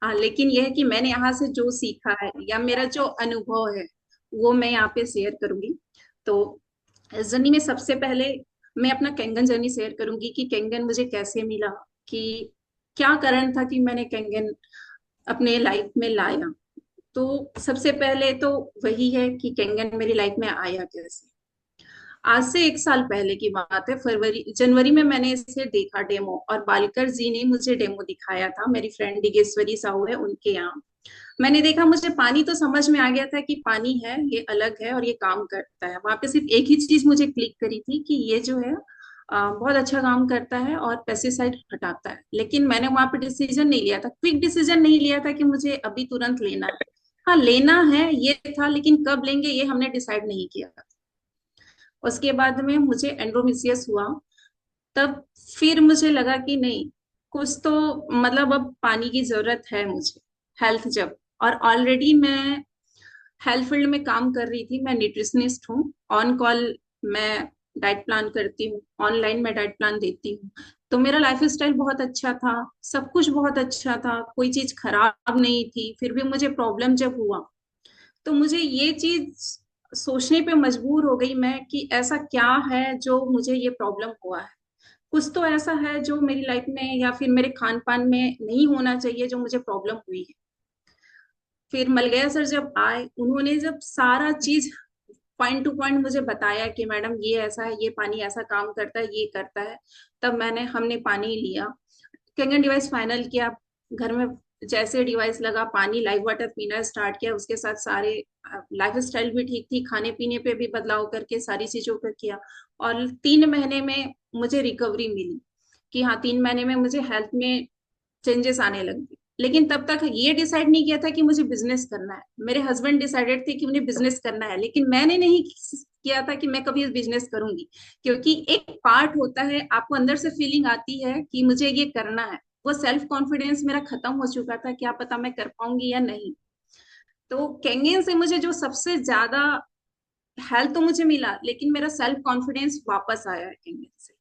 हाँ, लेकिन यह है कि मैंने यहाँ से जो सीखा है या मेरा जो अनुभव है वो मैं यहाँ पे शेयर करूंगी। तो इस जर्नी में सबसे पहले मैं अपना कैंगन जर्नी शेयर करूंगी कि कैंगन मुझे कैसे मिला, कि क्या कारण था कि मैंने कैंगन अपने लाइफ में लाया। तो सबसे पहले तो वही है कि कैंगन मेरी लाइफ में आया कैसे। आज से 1 साल पहले की बात है, फरवरी जनवरी में मैंने इसे देखा डेमो, और बालकर जी ने मुझे डेमो दिखाया था, मेरी फ्रेंड डिगेश्वरी साहू है उनके यहाँ। मैंने देखा, मुझे पानी तो समझ में आ गया था कि पानी है, ये अलग है और ये काम करता है। वहां पे सिर्फ एक ही चीज मुझे क्लिक करी थी कि ये जो है बहुत अच्छा काम करता है और पेस्टिसाइड हटाता है। लेकिन मैंने वहां पे डिसीजन नहीं लिया था, क्विक डिसीजन नहीं लिया था कि मुझे अभी तुरंत लेना है। हाँ, लेना है ये था, लेकिन कब लेंगे ये हमने डिसाइड नहीं किया था। उसके बाद में मुझे एंड्रोमेसियस हुआ। तब फिर मुझे लगा कि नहीं, कुछ तो मतलब अब पानी की जरूरत है मुझे। हेल्थ जब, और ऑलरेडी मैं हेल्थ फील्ड में काम कर रही थी, मैं न्यूट्रिशनिस्ट हूँ। ऑन कॉल मैं डाइट प्लान करती हूँ, ऑनलाइन मैं डाइट प्लान देती हूँ। तो मेरा लाइफ स्टाइल बहुत अच्छा था, सब कुछ बहुत अच्छा था, कोई चीज खराब नहीं थी। फिर भी मुझे प्रॉब्लम जब हुआ तो मुझे ये चीज सोचने पे मजबूर हो गई मैं कि ऐसा क्या है जो मुझे ये प्रॉब्लम हुआ है। कुछ तो ऐसा है जो मेरी लाइफ में या फिर मेरे खान पान में नहीं होना चाहिए, जो मुझे प्रॉब्लम हुई है। फिर मलगया सर जब आए, उन्होंने जब सारा चीज पॉइंट टू पॉइंट मुझे बताया कि मैडम ये ऐसा है, ये पानी ऐसा काम करता है, ये करता है। तब हमने पानी लिया, कैंगन डिवाइस फाइनल किया। घर में जैसे डिवाइस लगा, पानी लाइव वाटर पीना स्टार्ट किया। उसके साथ सारे लाइफ स्टाइल भी ठीक थी, खाने पीने पे भी बदलाव करके सारी चीजों पर किया। और 3 महीने में मुझे रिकवरी मिली, कि हाँ 3 महीने में मुझे हेल्थ में चेंजेस आने लगे। लेकिन तब तक ये डिसाइड नहीं किया था कि मुझे बिजनेस करना है। मेरे हस्बैंड डिसाइडेड थे कि उन्हें बिजनेस करना है, लेकिन मैंने नहीं किया था कि मैं कभी बिजनेस करूंगी। क्योंकि एक पार्ट होता है, आपको अंदर से फीलिंग आती है कि मुझे ये करना है। वो सेल्फ कॉन्फिडेंस मेरा खत्म हो चुका था, क्या पता मैं कर पाऊंगी या नहीं। तो कैंगेन से मुझे जो सबसे ज्यादा हेल्थ तो मुझे मिला, लेकिन मेरा सेल्फ कॉन्फिडेंस वापस आया है कैंगेन से।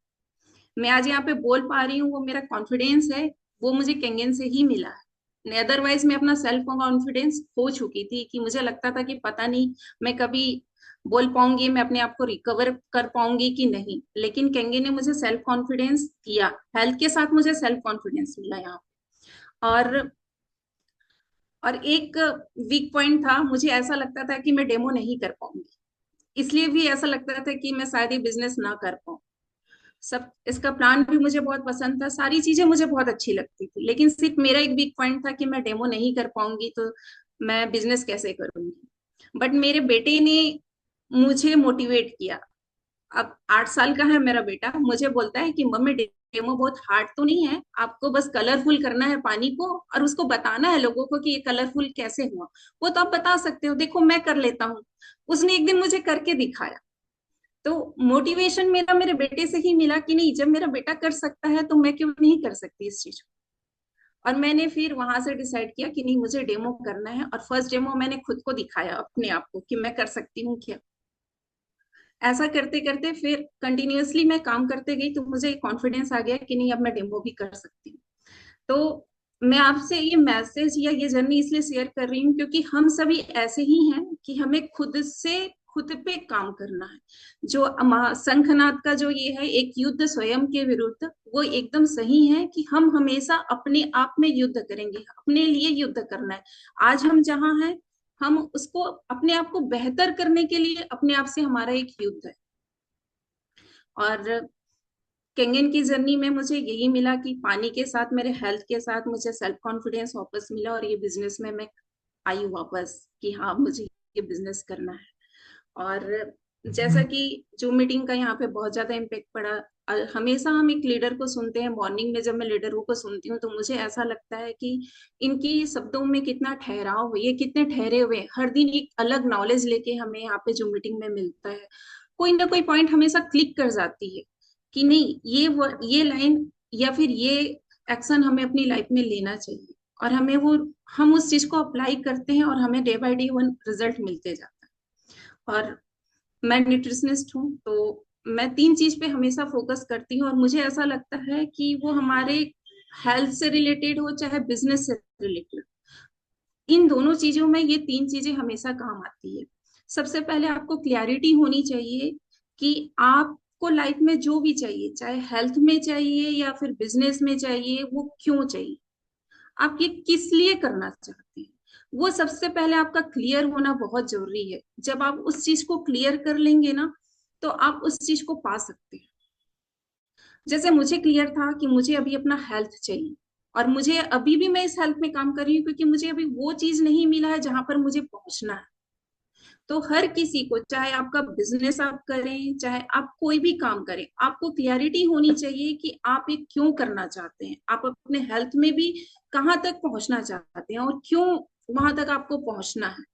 मैं आज यहाँ पे बोल पा रही हूँ, वो मेरा कॉन्फिडेंस है, वो मुझे कैंगन से ही मिला है। अदरवाइज मैं अपना सेल्फ कॉन्फिडेंस खो चुकी थी, कि मुझे लगता था कि पता नहीं मैं कभी बोल पाऊंगी, मैं अपने आप को रिकवर कर पाऊंगी कि नहीं। लेकिन कैंगे ने मुझे सेल्फ कॉन्फिडेंस दिया, हेल्थ के साथ मुझे सेल्फ कॉन्फिडेंस मिला यहाँ पे। और एक वीक पॉइंट था, मुझे ऐसा लगता था कि मैं डेमो नहीं कर पाऊंगी। इसलिए भी ऐसा लगता था कि मैं शायद ये बिजनेस ना कर पाऊँ। सब, इसका प्लान भी मुझे बहुत पसंद था, सारी चीजें मुझे बहुत अच्छी लगती थी, लेकिन सिर्फ मेरा एक वीक पॉइंट था कि मैं डेमो नहीं कर पाऊंगी, तो मैं बिजनेस कैसे करूंगी। बट मेरे बेटे ने मुझे मोटिवेट किया। अब 8 साल का है मेरा बेटा, मुझे बोलता है कि मम्मी डेमो बहुत हार्ड तो नहीं है, आपको बस कलरफुल करना है पानी को और उसको बताना है लोगों को कि ये कलरफुल कैसे हुआ। वो तो आप बता सकते हो, देखो मैं कर लेता हूँ। उसने एक दिन मुझे करके दिखाया। तो मोटिवेशन मेरा मेरे बेटे से ही मिला कि नहीं, जब मेरा बेटा कर सकता है तो मैं क्यों नहीं कर सकती इस चीज को। और मैंने फिर वहां से डिसाइड किया कि नहीं, मुझे डेमो करना है। और फर्स्ट डेमो मैंने खुद को दिखाया अपने आप को कि मैं कर सकती हूँ क्या। ऐसा करते करते फिर कंटिन्यूअसली मैं काम करते गई, तो मुझे कॉन्फिडेंस आ गया कि नहीं, अब मैं डेमो भी कर सकती हूँ। तो मैं आपसे ये मैसेज या ये जर्नी इसलिए शेयर कर रही हूँ क्योंकि हम सभी ऐसे ही हैं कि हमें खुद पे काम करना है। जो शंखनाद का जो ये है, एक युद्ध स्वयं के विरुद्ध, वो एकदम सही है कि हम हमेशा अपने आप में युद्ध करेंगे, अपने लिए युद्ध करना है। आज हम जहाँ हैं, हम उसको अपने आप को बेहतर करने के लिए अपने आप से हमारा एक युद्ध है। और केंगन की जर्नी में मुझे यही मिला कि पानी के साथ, मेरे हेल्थ के साथ मुझे सेल्फ कॉन्फिडेंस वापस मिला, और ये बिजनेस में मैं आई वापस कि हाँ मुझे ये बिजनेस करना है। और जैसा कि जूम मीटिंग का यहाँ पे बहुत ज्यादा इम्पेक्ट पड़ा। हमेशा हम एक लीडर को सुनते हैं, मॉर्निंग में जब मैं लीडरों को सुनती हूँ तो मुझे ऐसा लगता है कि इनकी शब्दों में कितना ठहराव है, ये कितने ठहरे हुए हैं। हर दिन एक अलग नॉलेज लेके हमें यहाँ पे जूम मीटिंग में मिलता है। कोई ना कोई पॉइंट हमेशा क्लिक कर जाती है कि नहीं, ये लाइन या फिर ये एक्शन हमें अपनी लाइफ में लेना चाहिए। और हम उस चीज को अप्लाई करते हैं और हमें day by day one result मिलते जाता है। और मैं न्यूट्रिशनिस्ट हूँ, तो मैं 3 चीज पे हमेशा फोकस करती हूँ, और मुझे ऐसा लगता है कि वो हमारे हेल्थ से रिलेटेड हो चाहे बिजनेस से रिलेटेड। इन दोनों चीजों में ये तीन चीजें हमेशा काम आती है। सबसे पहले आपको क्लैरिटी होनी चाहिए कि आपको लाइफ में जो भी चाहिए, चाहे हेल्थ में चाहिए या फिर बिजनेस में चाहिए, वो क्यों चाहिए, आप ये किस लिए करना चाहते हैं, वो सबसे पहले आपका क्लियर होना बहुत जरूरी है। जब आप उस चीज को क्लियर कर लेंगे ना, तो आप उस चीज को पा सकते हैं। जैसे मुझे क्लियर था कि मुझे अभी अपना हेल्थ चाहिए, और मुझे अभी भी मैं इस हेल्थ में काम कर रही हूँ क्योंकि मुझे अभी वो चीज नहीं मिला है जहां पर मुझे पहुंचना है। तो हर किसी को, चाहे आपका बिजनेस आप करें, चाहे आप कोई भी काम करें, आपको क्लियरिटी होनी चाहिए कि आप ये क्यों करना चाहते हैं, आप अपने हेल्थ में भी कहाँ तक पहुंचना चाहते हैं और क्यों वहां तक आपको पहुंचना है।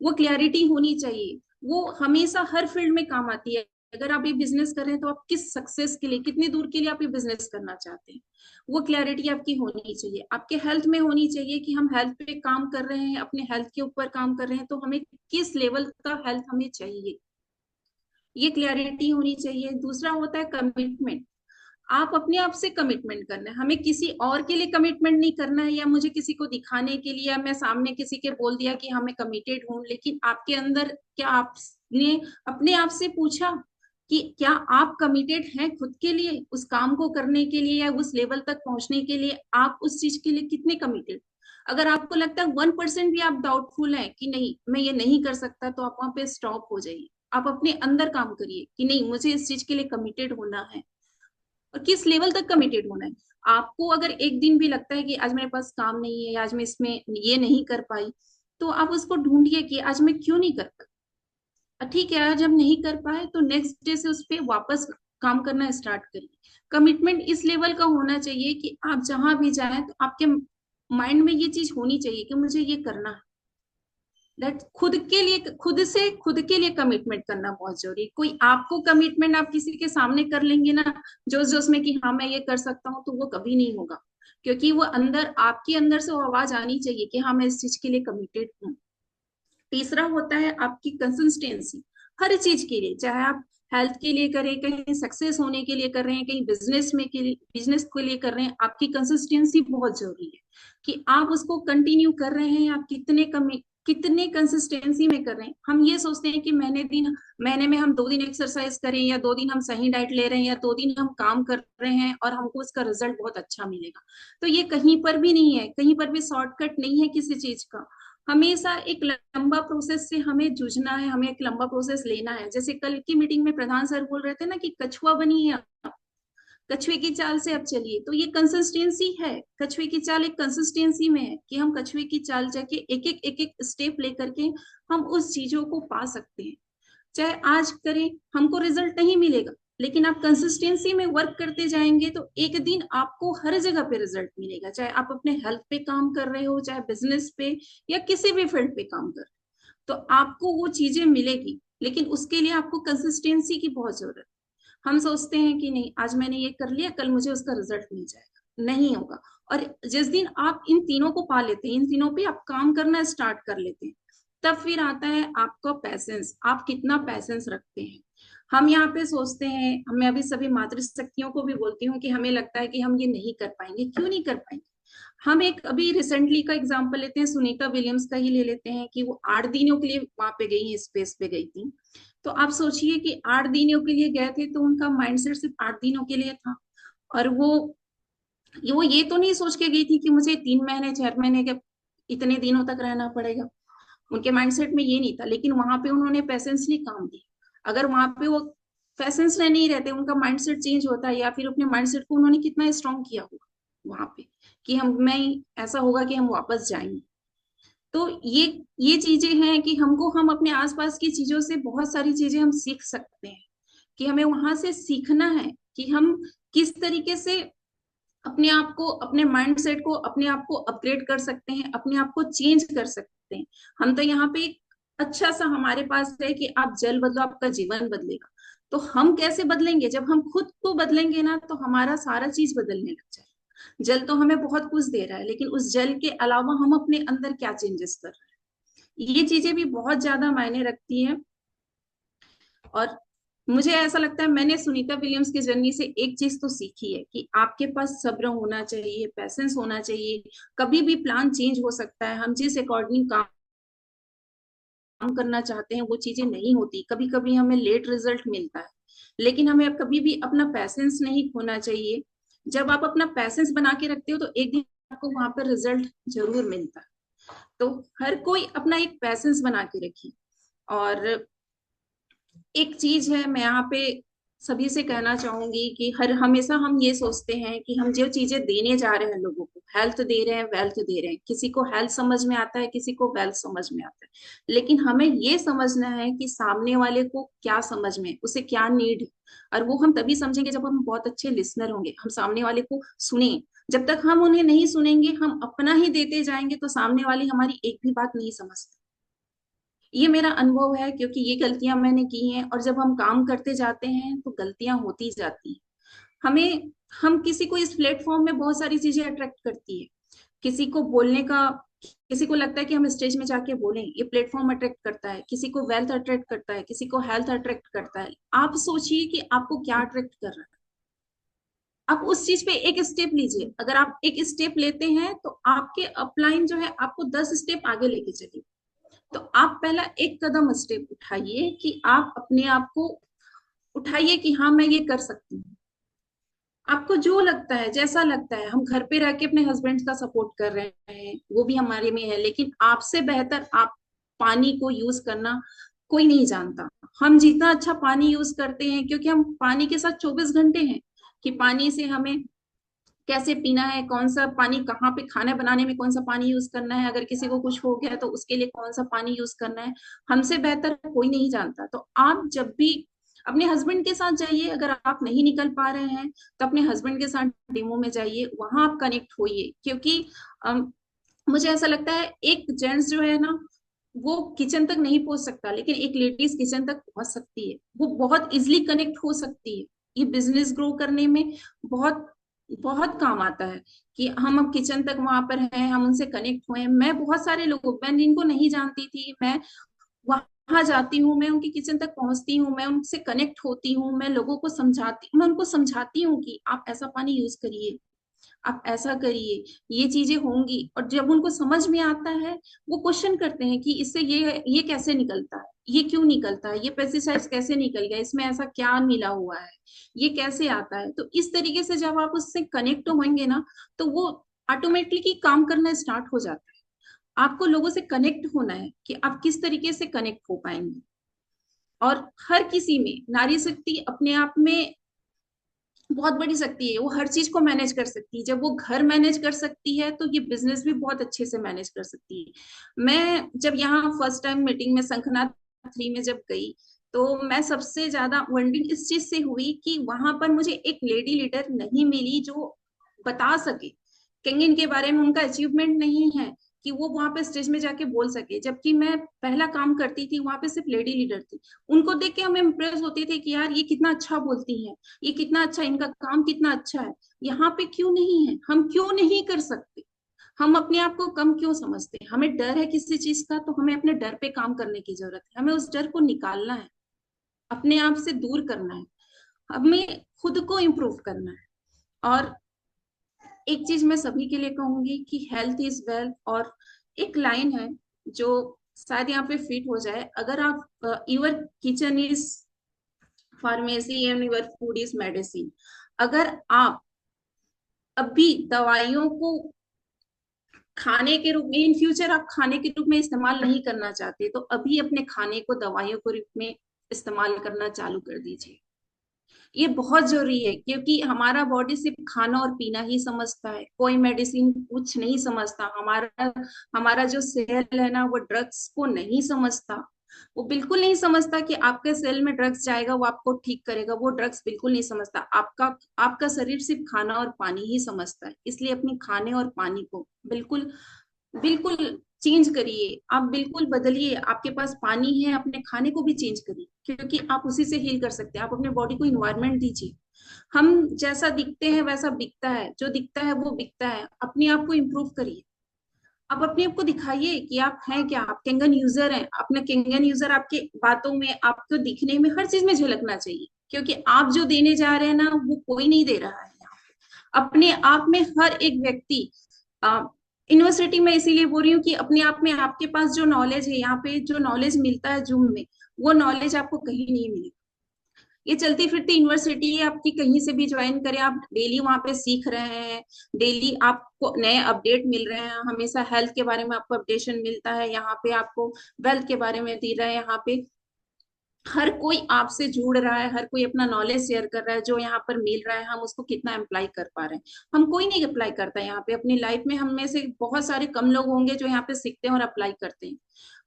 वो क्लियरिटी होनी चाहिए। वो हमेशा हर फील्ड में काम आती है। अगर आप ये बिजनेस कर रहे हैं तो आप किस सक्सेस के लिए, कितनी दूर के लिए आप ये बिजनेस करना चाहते हैं, वो क्लैरिटी आपकी होनी चाहिए। आपके हेल्थ में होनी चाहिए कि हम हेल्थ पे काम कर रहे हैं, अपने हेल्थ के ऊपर काम कर रहे हैं, तो हमें किस लेवल का हेल्थ हमें चाहिए, ये क्लैरिटी होनी चाहिए। दूसरा होता है कमिटमेंट। आप अपने आप से कमिटमेंट करना है, हमें किसी और के लिए कमिटमेंट नहीं करना है, या मुझे किसी को दिखाने के लिए, या मैं सामने किसी के बोल दिया कि हाँ मैं कमिटेड हूं, लेकिन आपके अंदर क्या आपने अपने आप से पूछा कि क्या आप कमिटेड हैं खुद के लिए, उस काम को करने के लिए या उस लेवल तक पहुंचने के लिए, आप उस चीज के लिए कितने कमिटेड। अगर आपको लगता है 1% भी आप डाउटफुल हैं कि नहीं मैं ये नहीं कर सकता, तो आप वहां पे स्टॉप हो जाइए। आप अपने अंदर काम करिए कि नहीं मुझे इस चीज के लिए कमिटेड होना है, और किस लेवल तक कमिटेड होना है। आपको अगर एक दिन भी लगता है कि आज मेरे पास काम नहीं है, आज मैं इसमें ये नहीं कर पाई, तो आप उसको ढूंढिए कि आज मैं क्यों नहीं कर पाई। ठीक है, आज हम नहीं कर पाए तो नेक्स्ट डे से उस पर वापस काम करना स्टार्ट करिए। कमिटमेंट इस लेवल का होना चाहिए कि आप जहां भी जाएं तो आपके माइंड में ये चीज होनी चाहिए कि मुझे ये करना है। दैट खुद के लिए, खुद से खुद के लिए कमिटमेंट करना बहुत जरूरी है। कोई आपको कमिटमेंट आप किसी के सामने कर लेंगे ना जोश जोश में कि हाँ मैं ये कर सकता हूँ, तो वो कभी नहीं होगा। क्योंकि वो अंदर, आपके अंदर से वो आवाज आनी चाहिए कि हाँ मैं इस चीज के लिए कमिटेड हूँ। तीसरा होता है आपकी कंसिस्टेंसी। हर चीज के लिए, चाहे आप हेल्थ के लिए करें, कहीं सक्सेस होने के लिए कर रहे हैं, कहीं बिजनेस में के लिए, बिजनेस के लिए कर रहे हैं, आपकी कंसिस्टेंसी बहुत जरूरी है कि आप उसको कंटिन्यू कर रहे हैं। आप कितने कंसिस्टेंसी में कर रहे हैं। हम ये सोचते हैं कि महीने में हम 2 दिन एक्सरसाइज करें, या 2 दिन हम सही डाइट ले रहे हैं, या 2 दिन हम काम कर रहे हैं और हमको उसका रिजल्ट बहुत अच्छा मिलेगा। तो ये कहीं पर भी नहीं है, कहीं पर भी शॉर्टकट नहीं है किसी चीज का। हमेशा एक लंबा प्रोसेस से हमें जूझना है, हमें एक लंबा प्रोसेस लेना है। जैसे कल की मीटिंग में प्रधान सर बोल रहे थे ना कि कछुआ बनी है आप, कछुए की चाल से अब चलिए। तो ये कंसिस्टेंसी है, कछुए की चाल एक कंसिस्टेंसी में है कि हम कछुए की चाल जाके एक एक स्टेप लेकर के हम उस चीजों को पा सकते हैं। चाहे आज करें, हमको रिजल्ट नहीं मिलेगा, लेकिन आप कंसिस्टेंसी में वर्क करते जाएंगे तो एक दिन आपको हर जगह पे रिजल्ट मिलेगा। चाहे आप अपने हेल्थ पे काम कर रहे हो, चाहे बिजनेस पे, या किसी भी फील्ड पे काम कर रहे हो, तो आपको वो चीजें मिलेगी। लेकिन उसके लिए आपको कंसिस्टेंसी की बहुत जरूरत है। हम सोचते हैं कि नहीं आज मैंने ये कर लिया, कल मुझे उसका रिजल्ट मिल जाएगा, नहीं होगा। और जिस दिन आप इन तीनों को पा लेते हैं, इन तीनों पे आप काम करना स्टार्ट कर लेते हैं, तब फिर आता है आपका पैसेंस, आप कितना पैसेंस रखते हैं। हम यहाँ पे सोचते हैं, मैं अभी सभी मातृशक्तियों को भी बोलती हूँ कि हमें लगता है कि हम ये नहीं कर पाएंगे। क्यों नहीं कर पाएंगे? हम एक अभी रिसेंटली का एग्जांपल लेते हैं, सुनीता विलियम्स का ही ले लेते हैं कि वो 8 दिनों के लिए वहां पे गई, स्पेस पे गई थी। तो आप सोचिए कि 8 दिनों के लिए गए थे, तो उनका माइंडसेट सिर्फ 8 दिनों के लिए था। और वो ये तो नहीं सोच के गई थी कि मुझे 3 महीने 4 महीने के इतने दिनों तक रहना पड़ेगा। उनके माइंडसेट में ये नहीं था, लेकिन वहां पे उन्होंने पैसेंसली काम किया। अगर वहां पे वो पैसेंस नहीं रहते, उनका माइंडसेट चेंज होता है, या फिर अपने माइंडसेट को उन्होंने कितना स्ट्रांग किया होगा वहां पे कि हम मैं ऐसा होगा कि हम वापस जाएंगे। तो ये चीजें हैं कि हम अपने आसपास की चीजों से बहुत सारी चीजें हम सीख सकते हैं, कि हमें वहां से सीखना है कि हम किस तरीके से अपने आप को, अपने माइंड सेट को, अपने आप को अपग्रेड कर सकते हैं, अपने आप को चेंज कर सकते हैं। हम तो यहाँ पे एक अच्छा सा हमारे पास है कि आप जल बदलो आपका जीवन बदलेगा। तो हम कैसे बदलेंगे? जब हम खुद को बदलेंगे ना, तो हमारा सारा चीज बदलने लग जाए। जल तो हमें बहुत कुछ दे रहा है, लेकिन उस जल के अलावा हम अपने अंदर क्या चेंजेस कर रहे हैं, ये चीजें भी बहुत ज्यादा मायने रखती हैं। और मुझे ऐसा लगता है, मैंने सुनीता विलियम्स की जर्नी से एक चीज तो सीखी है कि आपके पास सब्र होना चाहिए, पैसेंस होना चाहिए। कभी भी प्लान चेंज हो सकता है, हम जिस अकॉर्डिंग काम करना चाहते हैं वो चीजें नहीं होती, कभी कभी हमें लेट रिजल्ट मिलता है, लेकिन हमें अब कभी भी अपना पैसेंस नहीं खोना चाहिए। जब आप अपना पैसेंस बना के रखते हो तो एक दिन आपको वहां पर रिजल्ट जरूर मिलता है। तो हर कोई अपना एक पैसेंस बना के रखिए। और एक चीज है, मैं यहाँ पे सभी से कहना चाहूंगी कि हर हमेशा हम ये सोचते हैं कि हम जो चीजें देने जा रहे हैं लोगों को, हेल्थ दे रहे हैं, वेल्थ दे रहे हैं, किसी को हेल्थ समझ में आता है, किसी को वेल्थ समझ में आता है, लेकिन हमें ये समझना है कि सामने वाले को क्या समझ में, उसे क्या नीड है। और वो हम तभी समझेंगे जब हम बहुत अच्छे लिसनर होंगे, हम सामने वाले को सुने। जब तक हम उन्हें नहीं सुनेंगे, हम अपना ही देते जाएंगे, तो सामने वाले हमारी एक भी बात नहीं समझते। ये मेरा अनुभव है, क्योंकि ये गलतियां मैंने की हैं, और जब हम काम करते जाते हैं तो गलतियां होती जाती हैं। हमें हम किसी को इस प्लेटफॉर्म में बहुत सारी चीजें अट्रैक्ट करती है। किसी को बोलने का, किसी को लगता है कि हम स्टेज में जाके बोलें, ये प्लेटफॉर्म अट्रैक्ट करता है। किसी को वेल्थ अट्रैक्ट करता है, किसी को हेल्थ अट्रैक्ट करता है। आप सोचिए कि आपको क्या अट्रैक्ट कर रहा है। आप उस चीज पे एक स्टेप लीजिए। अगर आप एक स्टेप लेते हैं तो आपके अपलाइन जो है आपको 10 स्टेप आगे लेके चलेगी। तो आप पहला एक कदम स्टेप उठाइए कि आप अपने आप को उठाइए कि हाँ मैं ये कर सकती हूँ। आपको जो लगता है, जैसा लगता है, हम घर पे रह के अपने हस्बैंड का सपोर्ट कर रहे हैं, वो भी हमारे में है, लेकिन आपसे बेहतर आप पानी को यूज करना कोई नहीं जानता। हम जितना अच्छा पानी यूज करते हैं, क्योंकि हम पानी के साथ 24 घंटे हैं, कि पानी से हमें कैसे पीना है, कौन सा पानी कहाँ पे, खाना बनाने में कौन सा पानी यूज करना है, अगर किसी को कुछ हो गया तो उसके लिए कौन सा पानी यूज करना है, हमसे बेहतर कोई नहीं जानता। तो आप जब भी अपने हस्बैंड के साथ जाइए, अगर आप नहीं निकल पा रहे हैं तो अपने हस्बैंड के साथ डेमो में जाइए, वहां आप कनेक्ट होइए। क्योंकि मुझे ऐसा लगता है एक जेंट्स जो है ना, वो किचन तक नहीं पहुंच सकता, लेकिन एक लेडीज किचन तक पहुंच सकती है, वो बहुत इजिली कनेक्ट हो सकती है। ये बिजनेस ग्रो करने में बहुत बहुत काम आता है कि हम अब किचन तक वहां पर हैं, हम उनसे कनेक्ट हुए हैं। मैं बहुत सारे लोगों, मैं जिनको नहीं जानती थी, मैं वहां जाती हूँ, मैं उनकी किचन तक पहुंचती हूँ, मैं उनसे कनेक्ट होती हूँ, मैं लोगों को समझाती, मैं उनको समझाती हूँ कि आप ऐसा पानी यूज करिए, आप ऐसा करिए, ये चीजें होंगी। और जब उनको समझ में आता है, वो क्वेश्चन करते हैं कि इससे ये कैसे निकलता है, ये क्यों निकलता है, ये पेस्टिसाइड्स कैसे निकल गया, इसमें ऐसा क्या मिला हुआ है, ये कैसे आता है। तो इस तरीके से जब आप उससे कनेक्ट होंगे ना, तो वो ऑटोमेटिकली काम करना स्टार्ट हो जाता है। आपको लोगों से कनेक्ट होना है कि आप किस तरीके से कनेक्ट हो पाएंगे। और हर किसी में नारी शक्ति अपने आप में बहुत बड़ी शक्ति है, वो हर चीज को मैनेज कर सकती है। जब वो घर मैनेज कर सकती है तो ये बिजनेस भी बहुत अच्छे से मैनेज कर सकती है। मैं जब यहाँ फर्स्ट टाइम मीटिंग में शंखनाद 3 में जब गई, तो मैं सबसे ज्यादा वंडिंग इस चीज से हुई कि वहां पर मुझे एक लेडी लीडर नहीं मिली जो बता सके केंगन के बारे में। उनका अचीवमेंट नहीं है कि वो वहां पे स्टेज में जाके बोल सके, जबकि मैं पहला काम करती थी वहां पे सिर्फ लेडी लीडर थी। उनको देख के हम इम्प्रेस होते थे कि यार ये कितना अच्छा बोलती है, ये कितना अच्छा, इनका काम कितना अच्छा है, यहाँ पे क्यों नहीं है, हम क्यों नहीं कर सकते। हम अपने आप को कम क्यों समझते हैं, हमें डर है किसी चीज का, तो हमें अपने डर पे काम करने की जरूरत है, हमें उस डर को निकालना है, अपने आप से दूर करना है, हमें खुद को इम्प्रूव करना है। और एक चीज मैं सभी के लिए कहूंगी कि हेल्थ इज वेल्थ। और एक लाइन है जो शायद यहाँ पे फिट हो जाए, अगर आप your kitchen is pharmacy and your food is medicine. अगर आप अभी दवाइयों को खाने के रूप में, इन फ्यूचर आप खाने के रूप में इस्तेमाल नहीं करना चाहते, तो अभी अपने खाने को दवाइयों के रूप में इस्तेमाल करना चालू कर दीजिए। ये बहुत जरूरी है, क्योंकि हमारा बॉडी सिर्फ खाना और पीना ही समझता है, कोई मेडिसिन कुछ नहीं समझता। हमारा हमारा जो सेल है ना, वो ड्रग्स को नहीं समझता। वो बिल्कुल नहीं समझता कि आपके सेल में ड्रग्स जाएगा वो आपको ठीक करेगा, वो ड्रग्स बिल्कुल नहीं समझता। आपका आपका शरीर सिर्फ खाना और पानी ही समझता है। इसलिए अपने खाने और पानी को बिल्कुल बिल्कुल चेंज करिए, आप बिल्कुल बदलिए। आपके पास पानी है, अपने खाने को भी चेंज करिए, क्योंकि आप उसी से हील कर सकते हैं। आप अपने बॉडी को इन्वायरमेंट दीजिए। हम जैसा दिखते हैं वैसा बिकता है, जो दिखता है वो बिकता है। अपने आप को इम्प्रूव करिए, आप अपने आप को दिखाइए कि आप हैं क्या, आप केंगन यूजर हैं। अपना केंगन यूजर आपके बातों में, आपको दिखने में, हर चीज में झलकना चाहिए, क्योंकि आप जो देने जा रहे हैं ना, वो कोई नहीं दे रहा है यहाँ पे। अपने आप में हर एक व्यक्ति, यूनिवर्सिटी में इसीलिए बोल रही हूँ कि अपने आप में आपके पास जो नॉलेज है, यहाँ पे जो नॉलेज मिलता है जूम में, वो नॉलेज आपको कहीं नहीं मिलेगा। ये चलती फिरती यूनिवर्सिटी है आपकी, कहीं से भी ज्वाइन करें, आप डेली वहां पे सीख रहे हैं, डेली आपको नए अपडेट मिल रहे हैं, हमेशा हेल्थ के बारे में आपको अपडेशन मिलता है, यहाँ पे आपको वेल्थ के बारे में दे रहा है, यहाँ पे हर कोई आपसे जुड़ रहा है, हर कोई अपना नॉलेज शेयर कर रहा है, जो यहाँ पर मिल रहा है हम उसको कितना अप्लाई कर पा रहे हैं। हम कोई नहीं अप्लाई करता है यहाँ पे अपनी लाइफ में, हम में से बहुत सारे कम लोग होंगे जो यहाँ पे सीखते हैं और अप्लाई करते हैं।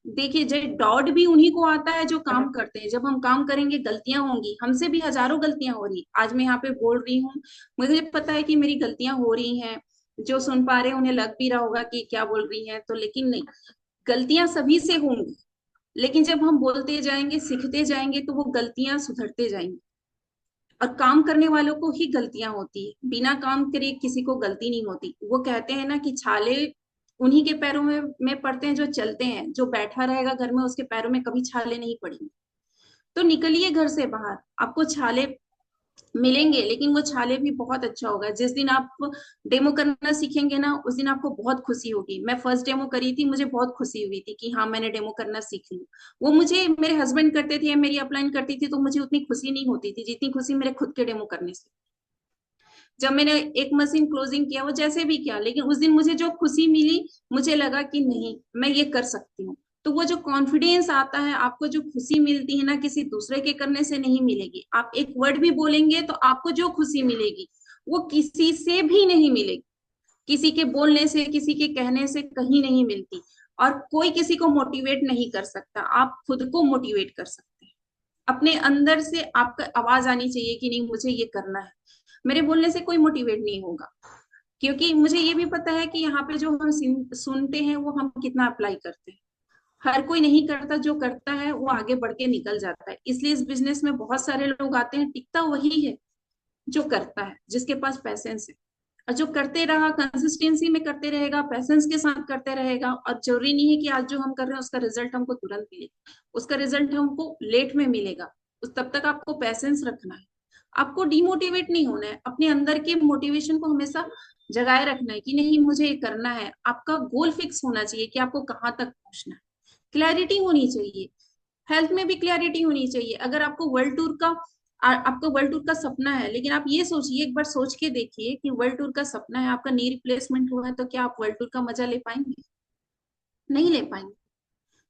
देखिए, जो डाउट भी उन्हीं को आता है जो काम करते हैं। जब हम काम करेंगे गलतियां होंगी, हमसे भी हजारों गलतियां हो रही, आज मैं यहाँ पे बोल रही हूँ, मुझे पता है कि मेरी गलतियां हो रही हैं। जो सुन पा रहे हैं उन्हें लग भी रहा होगा कि क्या बोल रही हैं, तो लेकिन नहीं, गलतियां सभी से होंगी, लेकिन जब हम बोलते जाएंगे, सीखते जाएंगे, तो वो गलतियां सुधरते जाएंगी। और काम करने वालों को ही गलतियां होती है, बिना काम करे किसी को गलती नहीं होती। वो कहते हैं ना कि छाले उन्हीं के पैरों में पड़ते हैं जो चलते हैं, जो बैठा रहेगा घर में उसके पैरों में कभी छाले नहीं पड़ेंगे। तो निकलिए घर से बाहर, आपको छाले मिलेंगे, लेकिन वो छाले भी बहुत अच्छा होगा। जिस दिन आप डेमो करना सीखेंगे ना, उस दिन आपको बहुत खुशी होगी। मैं फर्स्ट डेमो करी थी, मुझे बहुत खुशी हुई थी कि हाँ मैंने डेमो करना सीख लिया। वो मुझे मेरे हस्बैंड करते थे या मेरी अपलाइन करती थी, तो मुझे उतनी खुशी नहीं होती थी जितनी खुशी मेरे खुद के डेमो करने से। जब मैंने एक मशीन क्लोजिंग किया, वो जैसे भी किया, लेकिन उस दिन मुझे जो खुशी मिली, मुझे लगा कि नहीं, मैं ये कर सकती हूँ। तो वो जो कॉन्फिडेंस आता है, आपको जो खुशी मिलती है ना, किसी दूसरे के करने से नहीं मिलेगी। आप एक वर्ड भी बोलेंगे तो आपको जो खुशी मिलेगी, वो किसी से भी नहीं मिलेगी। किसी के बोलने से, किसी के कहने से कहीं नहीं मिलती। और कोई किसी को मोटिवेट नहीं कर सकता, आप खुद को मोटिवेट कर सकते हैं। अपने अंदर से आपका आवाज आनी चाहिए कि नहीं, मुझे ये करना है। मेरे बोलने से कोई मोटिवेट नहीं होगा, क्योंकि मुझे ये भी पता है कि यहाँ पे जो हम सुनते हैं वो हम कितना अप्लाई करते हैं। हर कोई नहीं करता, जो करता है वो आगे बढ़ के निकल जाता है। इसलिए इस बिजनेस में बहुत सारे लोग आते हैं, टिकता वही है जो करता है, जिसके पास पैसेंस है। और जो करते रहा, कंसिस्टेंसी में करते रहेगा, पैसेंस के साथ करते रहेगा। और जरूरी नहीं है कि आज जो हम कर रहे हैं उसका रिजल्ट हमको तुरंत मिलेगा, उसका रिजल्ट हमको लेट में मिलेगा। उस तब तक आपको पैसेंस रखना है, आपको डिमोटिवेट नहीं होना है, अपने अंदर के मोटिवेशन को हमेशा जगाए रखना है कि नहीं मुझे ये करना है। आपका गोल फिक्स होना चाहिए कि आपको कहाँ तक पहुंचना है, क्लैरिटी होनी चाहिए। हेल्थ में भी क्लैरिटी होनी चाहिए। अगर आपको वर्ल्ड टूर का, आपका वर्ल्ड टूर का सपना है, लेकिन आप ये सोचिए, एक बार सोच के देखिए कि वर्ल्ड टूर का सपना है, आपका नी रिप्लेसमेंट हुआ है, तो क्या आप वर्ल्ड टूर का मजा ले पाएंगे? नहीं ले पाएंगे।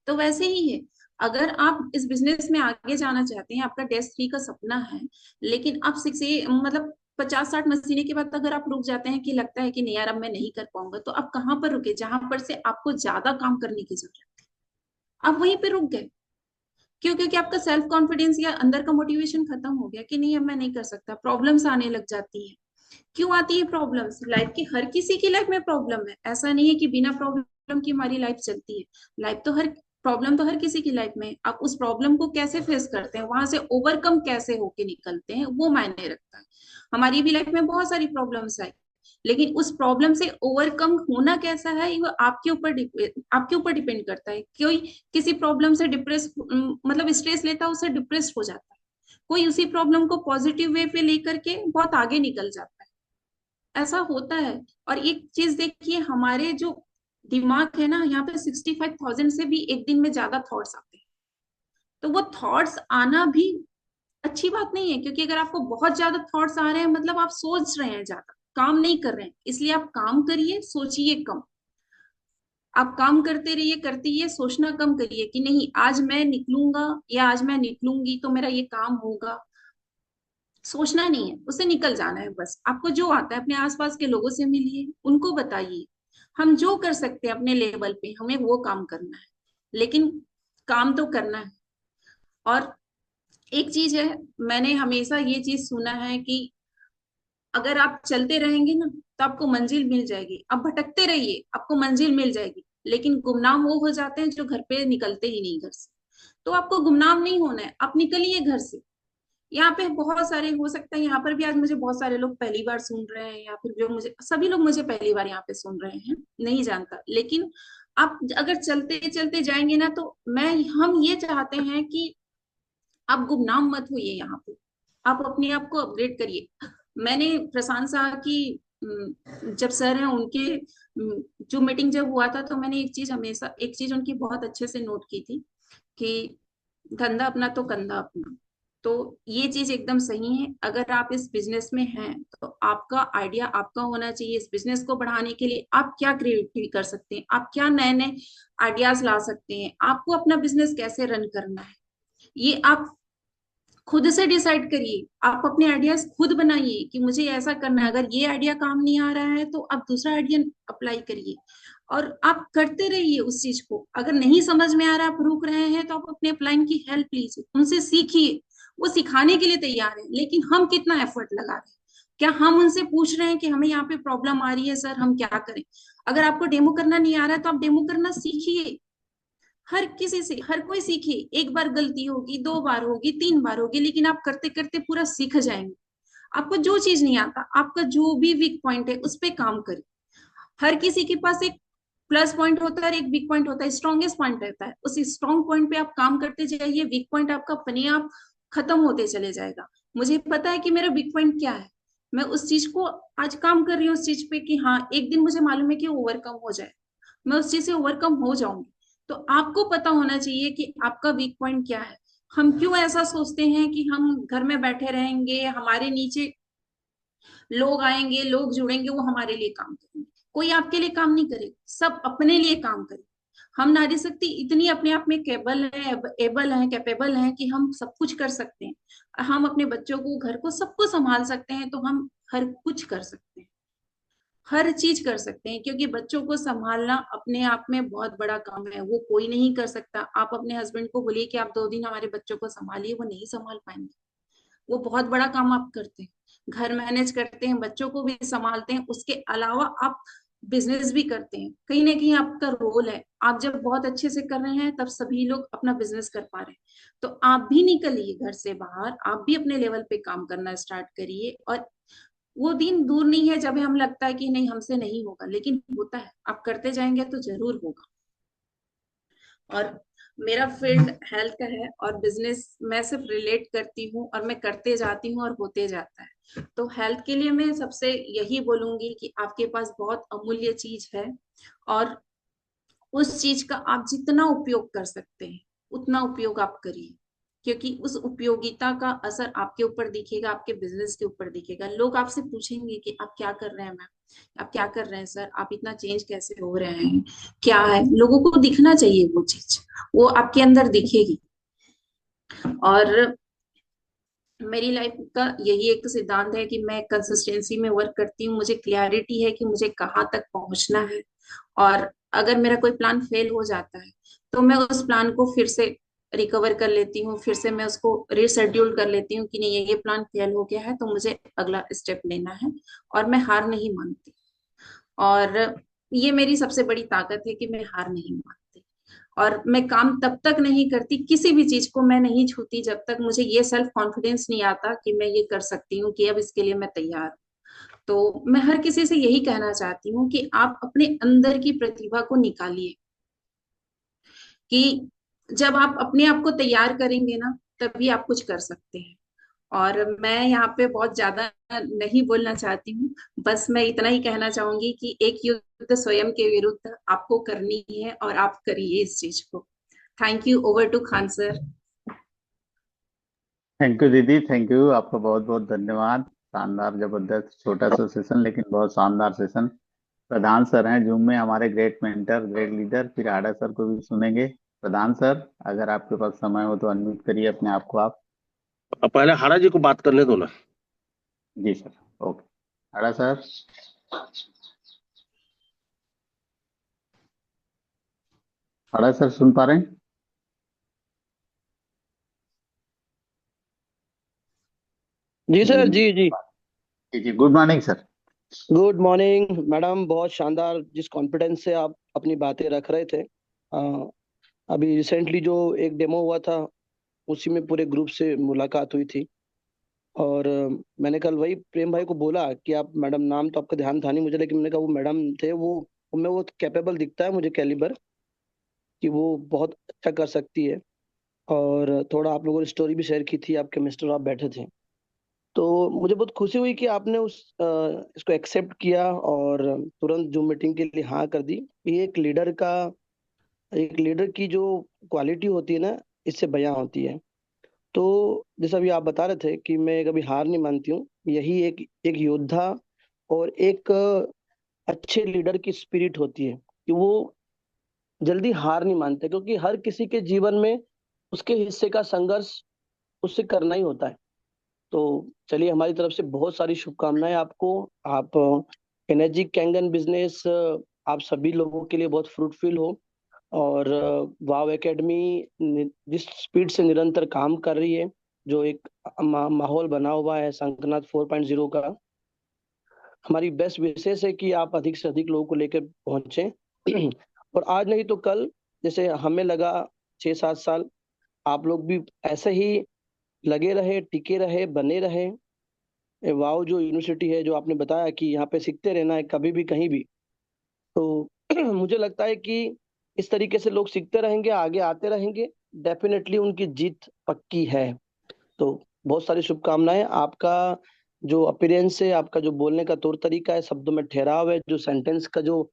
तो वैसे ही है, अगर आप इस बिजनेस में आगे जाना चाहते हैं, आपका डेस्क थ्री का सपना है, लेकिन आप सिक्स मतलब 50-60 महीने के बाद अगर आप रुक जाते हैं कि लगता है कि नहीं यार अब मैं नहीं कर पाऊंगा, तो आप कहाँ पर रुके? जहां पर से आपको ज्यादा काम करने की जरूरत है, आप वहीं पे रुक गए। क्यों? क्योंकि आपका सेल्फ कॉन्फिडेंस या अंदर का मोटिवेशन खत्म हो गया कि नहीं अब मैं नहीं कर सकता। प्रॉब्लम्स आने लग जाती है। क्यों आती है प्रॉब्लम्स? लाइफ की हर किसी की लाइफ में प्रॉब्लम है, ऐसा नहीं है कि बिना प्रॉब्लम की हमारी लाइफ चलती है। लाइफ तो हर प्रॉब्लम तो हर किसी की लाइफ में है। आप उस प्रॉब्लम को कैसे फेस करते हैं, वहां से ओवरकम कैसे होके निकलते हैं, वो मायने रखता है। हमारी भी लाइफ में बहुत सारी प्रॉब्लम्स आई, लेकिन उस प्रॉब्लम से ओवरकम होना कैसा है, वो आपके ऊपर डिपेंड करता है। कोई किसी प्रॉब्लम से डिप्रेस मतलब स्ट्रेस लेता है, उससे डिप्रेस हो जाता है। कोई उसी प्रॉब्लम को पॉजिटिव वे पे लेकर के बहुत आगे निकल जाता है, ऐसा होता है। और एक चीज देखिए, हमारे जो दिमाग है ना, यहाँ पे 65,000 से भी एक दिन में ज्यादा थॉट्स आते हैं। तो वो थॉट्स आना भी अच्छी बात नहीं है, क्योंकि अगर आपको बहुत ज्यादा थॉट्स आ रहे हैं, मतलब आप सोच रहे हैं ज्यादा, काम नहीं कर रहे हैं। इसलिए आप काम करिए, सोचिए कम। आप काम करते रहिए, करते रहिए, सोचना कम करिए कि नहीं आज मैं निकलूंगा या आज मैं निकलूंगी तो मेरा ये काम होगा। सोचना नहीं है, उससे निकल जाना है बस। आपको जो आता है, अपने आसपास के लोगों से मिलिए, उनको बताइए। हम जो कर सकते हैं अपने लेवल पे, हमें वो काम करना है, लेकिन काम तो करना है। और एक चीज है, मैंने हमेशा ये चीज सुना है कि अगर आप चलते रहेंगे ना, तो आपको मंजिल मिल जाएगी। आप भटकते रहिए, आपको मंजिल मिल जाएगी। लेकिन गुमनाम वो हो जाते हैं जो घर पे निकलते ही नहीं घर से। तो आपको गुमनाम नहीं होना है, आप निकलिए घर से। यहाँ पे बहुत सारे हो सकता है, यहाँ पर भी आज मुझे बहुत सारे लोग पहली बार सुन रहे हैं, या फिर जो मुझे, सभी लोग मुझे पहली बार यहाँ पे सुन रहे हैं, नहीं जानता, लेकिन आप अगर चलते चलते जाएंगे ना, तो हम ये चाहते हैं कि आप गुमनाम मत होइए यहाँ पे, आप अपने आप को अपग्रेड करिए। मैंने प्रशांत शाह की जब सर हैं उनके जो मीटिंग जब हुआ था, तो मैंने एक चीज उनकी बहुत अच्छे से नोट की थी कि धंधा अपना तो कंधा अपना। तो ये चीज एकदम सही है। अगर आप इस बिजनेस में हैं, तो आपका आइडिया आपका होना चाहिए। इस बिजनेस को बढ़ाने के लिए आप क्या क्रिएटिविटी कर सकते हैं, आप क्या नए नए आइडियाज ला सकते हैं, आपको अपना बिजनेस कैसे रन करना है, ये आप खुद से डिसाइड करिए। आप अपने आइडियाज खुद बनाइए कि मुझे ऐसा करना है। अगर ये आइडिया काम नहीं आ रहा है, तो आप दूसरा आइडिया अप्लाई करिए, और आप करते रहिए उस चीज को। अगर नहीं समझ में आ रहा, आप रुक रहे हैं, तो आप अपने अपलाइन की हेल्प लीजिए, उनसे सीखिए। वो सिखाने के लिए तैयार है, लेकिन हम कितना एफर्ट लगा रहे हैं? क्या हम उनसे पूछ रहे हैं कि हमें यहाँ पे प्रॉब्लम आ रही है सर, हम क्या करें? अगर आपको डेमो करना नहीं आ रहा है, तो आप डेमो करना सीखिए। हर किसी से, हर कोई सीखे। एक बार गलती होगी, दो बार होगी, तीन बार होगी, लेकिन आप करते करते पूरा सीख जाएंगे। आपको जो चीज नहीं आता, आपका जो भी वीक पॉइंट है, उस पर काम करिए। हर किसी के पास एक प्लस पॉइंट होता है और एक वीक पॉइंट होता है, स्ट्रॉन्गेस्ट पॉइंट रहता है। उस स्ट्रॉन्ग पॉइंट पे आप काम करते जाइए, वीक पॉइंट आपका अपने आप खत्म होते चले जाएगा। मुझे पता है कि मेरा वीक पॉइंट क्या है, मैं उस चीज को आज काम कर रही हूँ उस चीज पे, कि हाँ एक दिन मुझे मालूम है कि ओवरकम हो जाए, मैं उस चीज से ओवरकम हो जाऊंगी। तो आपको पता होना चाहिए कि आपका वीक पॉइंट क्या है। हम क्यों ऐसा सोचते हैं कि हम घर में बैठे रहेंगे, हमारे नीचे लोग आएंगे, लोग जुड़ेंगे, वो हमारे लिए काम करेंगे? कोई आपके लिए काम नहीं करेगा, सब अपने लिए काम करें। हम नारी शक्ति इतनी अपने आप में केबल है, एबल है, कैपेबल है, कि हम सब कुछ कर सकते हैं। हम अपने बच्चों को, घर को, सबको संभाल सकते हैं। तो हम हर कुछ कर सकते हैं, हर चीज कर सकते हैं, क्योंकि बच्चों को संभालना अपने आप में बहुत बड़ा काम है, वो कोई नहीं कर सकता। आप अपने हस्बैंड को बोलिए कि आप 2 दिन हमारे बच्चों को संभालिए, वो नहीं संभाल पाएंगे। वो बहुत बड़ा काम आप करते हैं, घर मैनेज करते हैं, बच्चों को भी संभालते हैं, उसके अलावा आप बिजनेस भी करते हैं। कहीं ना कहीं आपका रोल है। आप जब बहुत अच्छे से कर रहे हैं, तब सभी लोग अपना बिजनेस कर पा रहे हैं। तो आप भी निकलिए घर से बाहर, आप भी अपने लेवल पे काम करना स्टार्ट करिए। और वो दिन दूर नहीं है जब हमें लगता है कि नहीं, हमसे नहीं होगा, लेकिन होता है। आप करते जाएंगे तो जरूर होगा। और मेरा फील्ड हेल्थ का है, और बिजनेस मैं सिर्फ रिलेट करती हूँ, और मैं करते जाती हूँ, और होते जाता है। तो हेल्थ के लिए मैं सबसे यही बोलूंगी कि आपके पास बहुत अमूल्य चीज है, और उस चीज का आप जितना उपयोग कर सकते हैं, उतना उपयोग आप करिए। क्योंकि उस उपयोगिता का असर आपके ऊपर दिखेगा, आपके बिजनेस के ऊपर दिखेगा। लोग आपसे पूछेंगे कि आप क्या कर रहे हैं मैम, आप क्या कर रहे हैं सर, आप इतना चेंज कैसे हो रहे हैं, क्या है? लोगों को दिखना चाहिए वो चीज, वो आपके अंदर दिखेगी। और मेरी लाइफ का यही एक सिद्धांत है कि मैं कंसिस्टेंसी में वर्क करती हूँ। मुझे क्लियरिटी है कि मुझे कहाँ तक पहुंचना है। और अगर मेरा कोई प्लान फेल हो जाता है, तो मैं उस प्लान को फिर से रिकवर कर लेती हूँ, फिर से मैं उसको रिशेड्यूल कर लेती हूँ कि नहीं, ये प्लान फेल हो गया है, तो मुझे अगला स्टेप लेना है। और मैं हार नहीं मानती। और ये मेरी सबसे बड़ी ताकत है कि मैं हार नहीं मानती। और मैं काम तब तक नहीं करती, किसी भी चीज को मैं नहीं छूती, जब तक मुझे ये सेल्फ कॉन्फिडेंस नहीं आता कि मैं ये कर सकती हूँ, कि अब इसके लिए मैं तैयार हूँ। तो मैं हर किसी से यही कहना चाहती हूँ कि आप अपने अंदर की प्रतिभा को निकालिए, कि जब आप अपने आप को तैयार करेंगे ना, तभी आप कुछ कर सकते हैं। और मैं यहाँ पे बहुत ज्यादा नहीं बोलना चाहती हूँ। बस मैं इतना ही कहना चाहूंगी कि एक युद्ध स्वयं के विरुद्ध आपको करनी है, और आप करिए इस चीज को। Thank you. Over to Khan sir. Thank you दीदी, थैंक यू, आपका बहुत बहुत धन्यवाद। शानदार, जबरदस्त, छोटा सा सेशन लेकिन बहुत शानदार सेशन। प्रधान सर हैं जूम में हमारे, ग्रेट मेंटर, ग्रेट लीडर। फिर आडा सर को भी सुनेंगे। प्रधान सर, अगर आपके पास समय हो तो अनम्यूट करिए अपने आप को आप। अब पहले हाड़ा जी को बात करने दो ना। जी सर। ओके। आडा सर। आडा सर सुन पा रहे हैं? जी जी सर, जी जी। जी जी, good morning sir. Good morning madam, बहुत शानदार जिस कॉन्फिडेंस से आप अपनी बातें रख रहे थे। अभी रिसेंटली जो एक डेमो हुआ था, उसी में पूरे ग्रुप से मुलाकात हुई थी। और मैंने कल वही प्रेम भाई को बोला कि आप मैडम, नाम तो आपका ध्यान था नहीं मुझे, लेकिन मैंने कहा वो मैडम थे, वो उनमें वो कैपेबल दिखता है मुझे कैलिबर, कि वो बहुत अच्छा कर सकती है। और थोड़ा आप लोगों ने स्टोरी भी शेयर की थी, आपके मिस्टर आप बैठे थे, तो मुझे बहुत खुशी हुई कि आपने इसको एक्सेप्ट किया और तुरंत जूम मीटिंग के लिए हाँ कर दी। ये एक लीडर की जो क्वालिटी होती है ना, इससे बयां होती है। तो जैसा अभी आप बता रहे थे कि मैं कभी हार नहीं मानती हूँ, यही एक एक योद्धा और एक अच्छे लीडर की स्पिरिट होती है, कि वो जल्दी हार नहीं मानते, क्योंकि हर किसी के जीवन में उसके हिस्से का संघर्ष उससे करना ही होता है। तो चलिए, हमारी तरफ से बहुत सारी शुभकामनाएं आपको। आप एनर्जी कैंगन बिजनेस आप सभी लोगों के लिए बहुत फ्रूटफुल हो। और वाव एकेडमी जिस स्पीड से निरंतर काम कर रही है, जो एक माहौल बना हुआ है शंखनाद 4.0 का, हमारी बेस्ट विशेष है कि आप अधिक से अधिक लोगों को लेकर पहुंचे। और आज नहीं तो कल, जैसे हमें लगा 6-7 साल, आप लोग भी ऐसे ही लगे रहे, टिके रहे, बने रहे। ये वाओ जो यूनिवर्सिटी है, जो आपने बताया कि यहाँ पे सीखते रहना है कभी भी कहीं भी, तो मुझे लगता है कि इस तरीके से लोग सीखते रहेंगे, आगे आते रहेंगे, डेफिनेटली उनकी जीत पक्की है। तो बहुत सारी शुभकामनाएं। आपका जो अपीयरेंस है, आपका जो बोलने का तौर तरीका है, शब्दों में ठहराव है, जो सेंटेंस का जो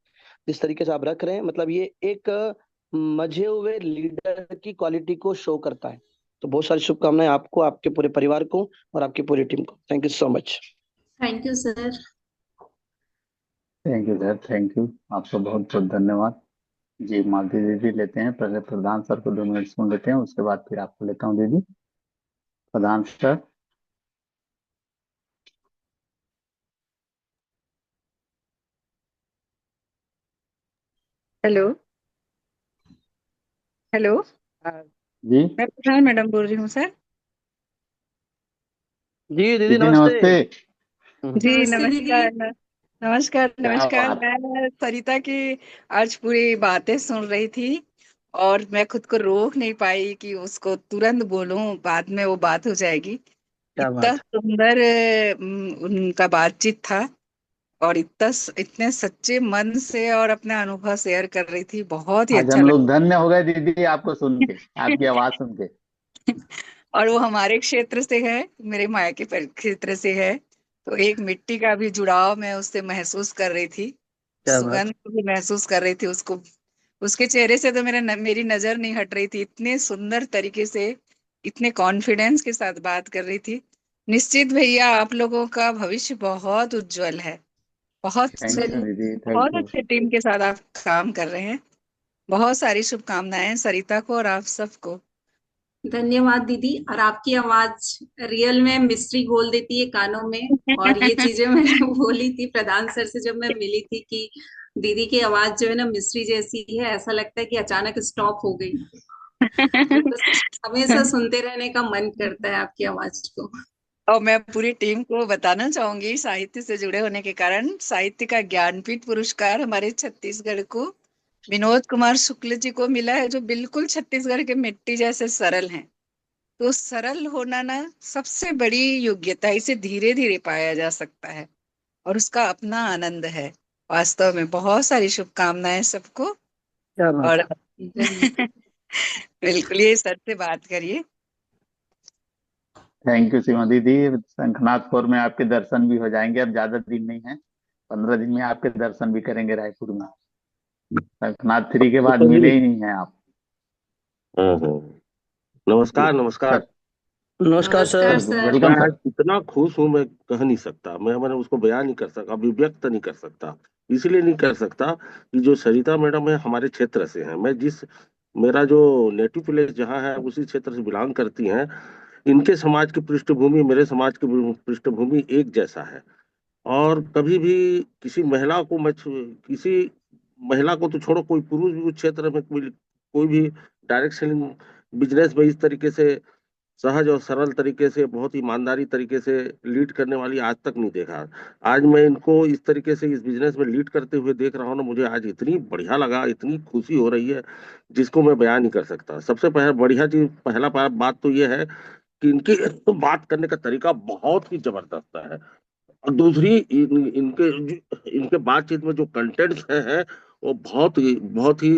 जिस तरीके से आप रख रहे हैं, मतलब ये एक मजे हुए लीडर की क्वालिटी को शो करता है। तो बहुत सारी शुभकामनाएं आपको, आपके पूरे परिवार को और आपकी पूरी टीम को। Thank you so much. Thank you sir. Thank you sir, thank you. आपका बहुत बहुत धन्यवाद। जी, मालती दीदी लेते हैं, पहले प्रधान सर को 2 मिनट सुन लेते हैं, उसके बाद फिर आपको लेता हूँ दीदी। प्रधान सर। हेलो। हेलो। अ, जी। मैं प्रधान मैडम बोल रही हूँ सर। जी दीदी दीदी नमस्ते। नमस्ते। जी नमस्ते दीदी। नमस्कार। नमस्कार क्या नमस्कार। बात। मैं सरिता की आज पूरी बातें सुन रही थी, और मैं खुद को रोक नहीं पाई कि उसको तुरंत बोलूं, बाद में वो बात हो जाएगी। क्या इतना बात। सुंदर उनका बातचीत था, और इतने सच्चे मन से और अपना अनुभव शेयर कर रही थी, बहुत ही आज अच्छा हम लगा। लोग धन्य हो गए दीदी आपको सुन के, आपकी आवाज सुन के। और वो हमारे क्षेत्र से है, मेरे मायके क्षेत्र से है, तो एक मिट्टी का भी जुड़ाव मैं उससे महसूस कर रही थी। क्या बात। सुगंध भी महसूस कर रही थी उसको। उसके चेहरे से तो मेरी नजर नहीं हट रही थी, इतने सुंदर तरीके से, इतने कॉन्फिडेंस के साथ बात कर रही थी। निश्चित भैया, आप लोगों का भविष्य बहुत उज्जवल है। थैंक यू दीदी, थैंक बहुत यू। अच्छे टीम के साथ आप काम कर रहे हैं। बहुत सारी शुभकामनाएं सरिता को और आप सबको। धन्यवाद दीदी। और आपकी आवाज रियल में मिस्ट्री घोल देती है कानों में। और ये चीजें मैंने बोली थी प्रधान सर से जब मैं मिली थी कि दीदी की आवाज जो है ना मिस्ट्री जैसी है, ऐसा लगता है कि अचानक स्टॉप हो गई। तो बस हमेशा सुनते रहने का मन करता है आपकी आवाज को। और मैं पूरी टीम को बताना चाहूंगी, साहित्य से जुड़े होने के कारण साहित्य का ज्ञानपीठ पुरस्कार हमारे छत्तीसगढ़ को विनोद कुमार शुक्ल जी को मिला है, जो बिल्कुल छत्तीसगढ़ के मिट्टी जैसे सरल हैं। तो सरल होना ना सबसे बड़ी योग्यता, इसे धीरे धीरे पाया जा सकता है, और उसका अपना आनंद है। वास्तव में बहुत सारी शुभकामनाएं सबको। क्या बात। और बिल्कुल ये सर से बात करिए। थैंक यू सीमा दीदी। शंखनाथपुर में आपके दर्शन भी हो जाएंगे, अब ज्यादा दिन नहीं है, 15 दिन में आपके दर्शन भी करेंगे रायपुर में। शंखनाथ 3 के बाद तो मिले जी, ही नहीं है आप। जी नमस्कार नमस्कार। सर। नमस्कार नमस्कार सर। Welcome sir. मैं वेलकम आज सर। इतना खुश हूं, मैं कह नहीं सकता। मैं मैंने उसको बयान नहीं कर सकता, अभिव्यक्त नहीं कर सकता। इसलिए नहीं कर सकता कि जो सरिता मैडम है हमारे क्षेत्र से हैं। मैं जिस मेरा जो नेटिव प्लेस जहाँ है उसी क्षेत्र से बिलोंग करती हैं। इनके समाज की पृष्ठभूमि, मेरे समाज की पृष्ठभूमि एक जैसा है। और कभी भी किसी महिला को किसी महिला को तो छोड़ो, कोई पुरुष भी उस क्षेत्र में कोई भी डायरेक्ट सेलिंग बिजनेस में इस तरीके से सहज और सरल तरीके से, बहुत ईमानदारी तरीके से लीड करने वाली आज तक नहीं देखा। आज मैं इनको इस तरीके से इस बिजनेस में लीड करते हुए देख रहा हूँ ना, मुझे आज इतनी बढ़िया लगा, इतनी खुशी हो रही है जिसको मैं बयान नहीं कर सकता। सबसे बढ़िया चीज, बात तो ये है कि इनकी बात करने का तरीका बहुत ही जबरदस्त है। और दूसरी इनके बातचीत में जो कंटेंट्स हैं वो बहुत ही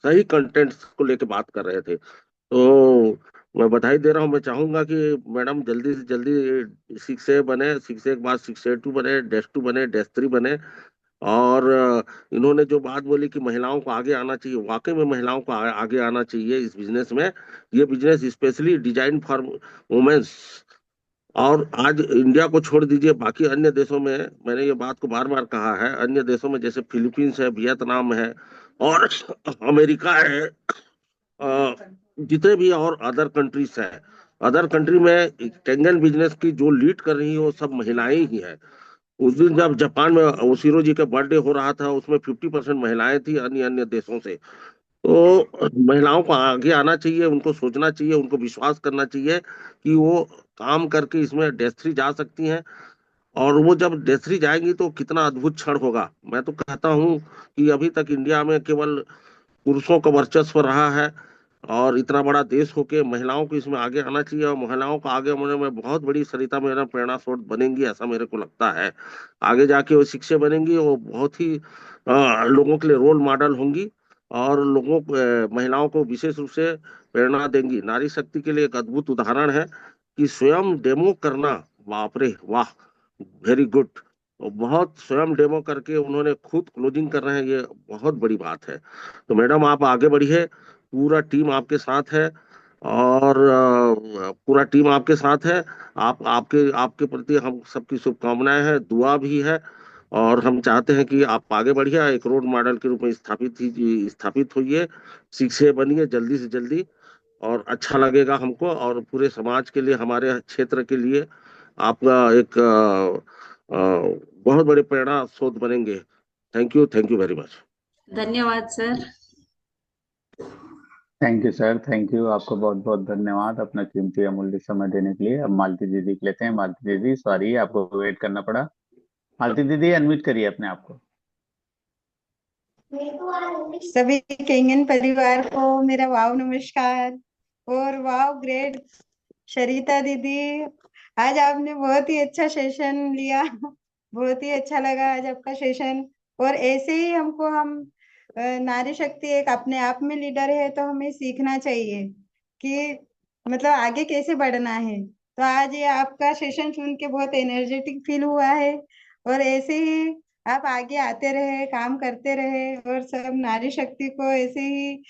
सही कंटेंट्स को लेके बात कर रहे थे। तो मैं बधाई दे रहा हूँ। मैं चाहूंगा कि मैडम जल्दी से जल्दी 6A बने, 6A के बाद 6A2 बने, डैश 2 बने, डैश 3 बने। और इन्होंने जो बात बोली कि महिलाओं को आगे आना चाहिए, वाकई में महिलाओं को आगे आना चाहिए इस बिजनेस में। ये business specially design for womens. और आज इंडिया को छोड़ दीजिए, बाकी अन्य देशों में, मैंने ये बात को बार बार कहा है, अन्य देशों में जैसे फिलीपींस है, वियतनाम है और अमेरिका है, अ, जितने भी और अदर कंट्रीज है, अदर कंट्री में कैंगन बिजनेस की जो लीड कर रही है वो सब महिलाएं ही है। उस दिन जब जापान में ओशिरो जी का बर्थडे हो रहा था, उसमें 50% महिलाएं थी अन्य अन्य देशों से। तो महिलाओं को आगे आना चाहिए, उनको सोचना चाहिए, उनको विश्वास करना चाहिए कि वो काम करके इसमें डेस्ट्री जा सकती हैं। और वो जब डेस्ट्री जाएंगी तो कितना अद्भुत क्षण होगा। मैं तो कहता हूँ कि अभी तक इंडिया में केवल पुरुषों का वर्चस्व रहा है, और इतना बड़ा देश होके महिलाओं को इसमें आगे आना चाहिए। और महिलाओं को आगे होने में बहुत बड़ी सरिता मेरा प्रेरणा स्रोत बनेंगी, ऐसा मेरे को लगता है। आगे जाके वो शिक्षक बनेंगी, वो बहुत ही लोगों के लिए रोल मॉडल होंगी। और महिलाओं को विशेष रूप से प्रेरणा देंगी। नारी शक्ति के लिए एक अद्भुत उदाहरण है कि स्वयं डेमो करना, बाप रे वाह, वेरी गुड। बहुत स्वयं डेमो करके उन्होंने खुद क्लोजिंग कर रहे हैं, ये बहुत बड़ी बात है। तो मैडम आप आगे बढ़िए, पूरा टीम आपके साथ है। और पूरा टीम आपके साथ है। आप आपके आपके प्रति हम सबकी शुभकामनाएं हैं, दुआ भी है। और हम चाहते हैं कि आप आगे बढ़िए, एक रोल मॉडल के रूप में स्थापित होइए, शिक्षे बनिए जल्दी से जल्दी। और अच्छा लगेगा हमको, और पूरे समाज के लिए, हमारे क्षेत्र के लिए आपका एक बहुत बड़े प्रेरणा स्रोत बनेंगे। Thank you very much. धन्यवाद sir. Thank you sir, thank you. आपको बहुत बहुत धन्यवाद अपना कीमती अमूल्य समय देने के लिए। अब मालती दीदी को लेते हैं। मालती दीदी, सॉरी आपको वेट करना पड़ा। मालती दीदी अनम्यूट करिए अपने आप को। सभी केंगन परिवार को मेरा वाव नमस्कार। और वाव ग्रेट शरीता दीदी, आज आपने बहुत ही अच्छा सेशन लिया। बहुत ही अच्छा लगा आज आपका सेशन। और ऐसे ही हम नारी शक्ति एक अपने आप में लीडर है, तो हमें सीखना चाहिए कि मतलब आगे कैसे बढ़ना है। तो आज ये आपका सेशन सुन के बहुत एनर्जेटिक फील हुआ है। और ऐसे ही आप आगे आते रहे, काम करते रहे, और सब नारी शक्ति को ऐसे ही